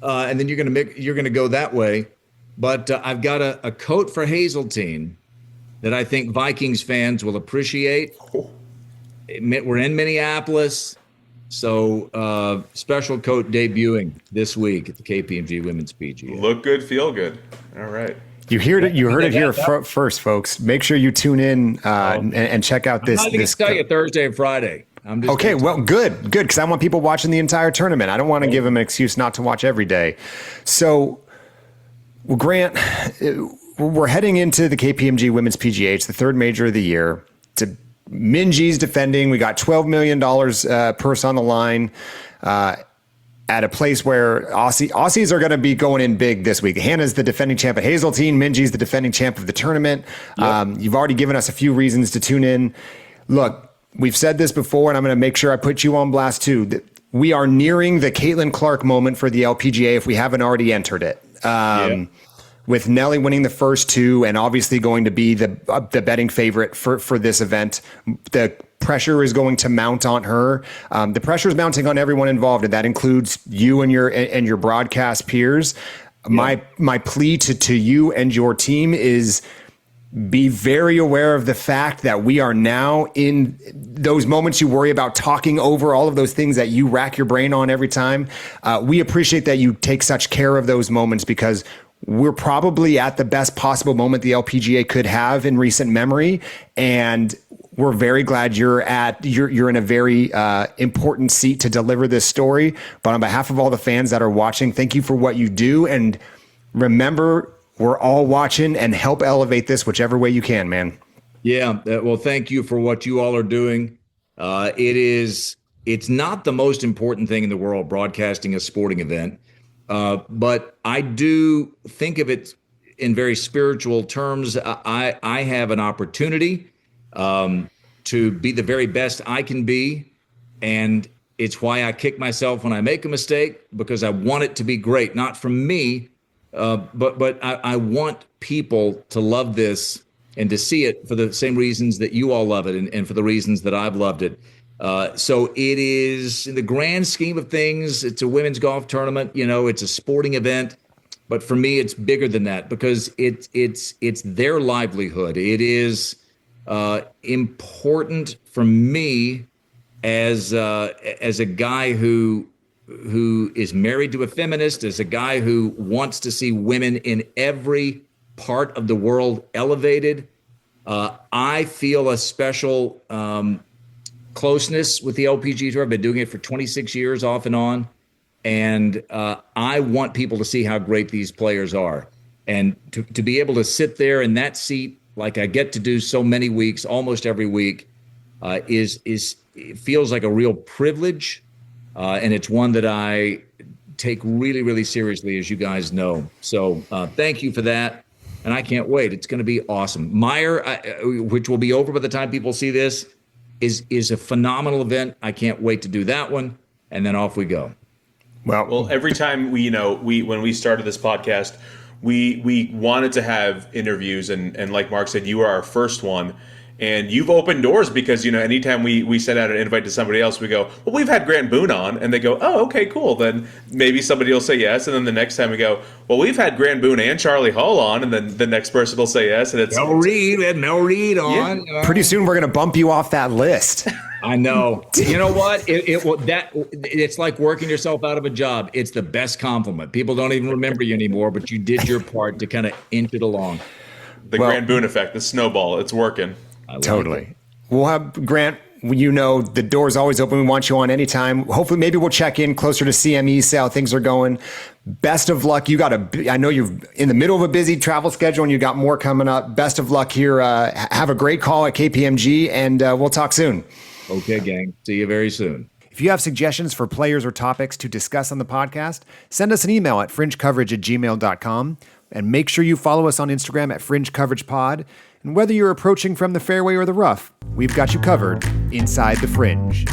And then you're gonna go that way. But I've got a coat for Hazeltine that I think Vikings fans will appreciate. We're in Minneapolis, so special coat debuting this week at the KPMG Women's PGA. Look good, feel good. All right. You heard it here first, folks. Make sure you tune in and check out this. I'm not going to tell you Thursday and Friday. I'm just okay. Well, good, because I want people watching the entire tournament. I don't want to give them an excuse not to watch every day. So, well, Grant, we're heading into the KPMG Women's PGA. It's the third major of the year. Minjee's defending. We got $12 million purse on the line at a place where Aussies are going to be going in big this week. Hannah's the defending champ at Hazeltine. Minjee's the defending champ of the tournament. Yep. You've already given us a few reasons to tune in. Look, we've said this before, and I'm going to make sure I put you on blast too. We are nearing the Caitlin Clark moment for the LPGA if we haven't already entered it. With Nelly winning the first two and obviously going to be the betting favorite for this event, the pressure is going to mount on her. The pressure is mounting on everyone involved, and that includes you and your broadcast peers. Yeah. My plea to you and your team is be very aware of the fact that we are now in those moments you worry about talking over all of those things that you rack your brain on every time. We appreciate that you take such care of those moments because we're probably at the best possible moment the LPGA could have in recent memory. And we're very glad you're in a very important seat to deliver this story. But on behalf of all the fans that are watching, thank you for what you do. And remember, we're all watching, and help elevate this whichever way you can, man. Yeah. Well, thank you for what you all are doing. It's not the most important thing in the world, broadcasting a sporting event. But I do think of it in very spiritual terms. I have an opportunity to be the very best I can be. And it's why I kick myself when I make a mistake, because I want it to be great, not from me, but I want people to love this and to see it for the same reasons that you all love it and for the reasons that I've loved it. So it is, in the grand scheme of things, it's a women's golf tournament. It's a sporting event, but for me, it's bigger than that because it's their livelihood. It is important for me as a guy who is married to a feminist, as a guy who wants to see women in every part of the world elevated. I feel a special closeness with the LPGA Tour. I've been doing it for 26 years off and on. And I want people to see how great these players are. And to be able to sit there in that seat, like I get to do so many weeks, almost every week, it feels like a real privilege. And it's one that I take really, really seriously, as you guys know. So thank you for that. And I can't wait. It's going to be awesome. Meyer, which will be over by the time people see this, is a phenomenal event. I can't wait to do that one. And then off we go. Well, every time when we started this podcast, we wanted to have interviews, and like Mark said, you are our first one. And you've opened doors because, anytime we send out an invite to somebody else, we go, well, we've had Grant Boone on. And they go, oh, okay, cool. Then maybe somebody will say yes. And then the next time we go, well, we've had Grant Boone and Charlie Hull on. And then the next person will say yes. And it's Mel Reed. We had Mel Reed on. Yeah. Pretty soon we're going to bump you off that list. I know. You know what? It's like working yourself out of a job. It's the best compliment. People don't even remember you anymore, but you did your part to kind of inch it along. The Grant Boone effect, the snowball, it's working. Totally. We'll have Grant. The door's always open. We want you on anytime. Hopefully, maybe we'll check in closer to CME, see how things are going. Best of luck. I know you're in the middle of a busy travel schedule and you got more coming up. Best of luck here. Have a great call at KPMG, and we'll talk soon. Okay, gang. See you very soon. If you have suggestions for players or topics to discuss on the podcast, send us an email at fringecoverage@gmail.com, and make sure you follow us on Instagram at FringeCoveragePod. And whether you're approaching from the fairway or the rough, we've got you covered inside the Fringe.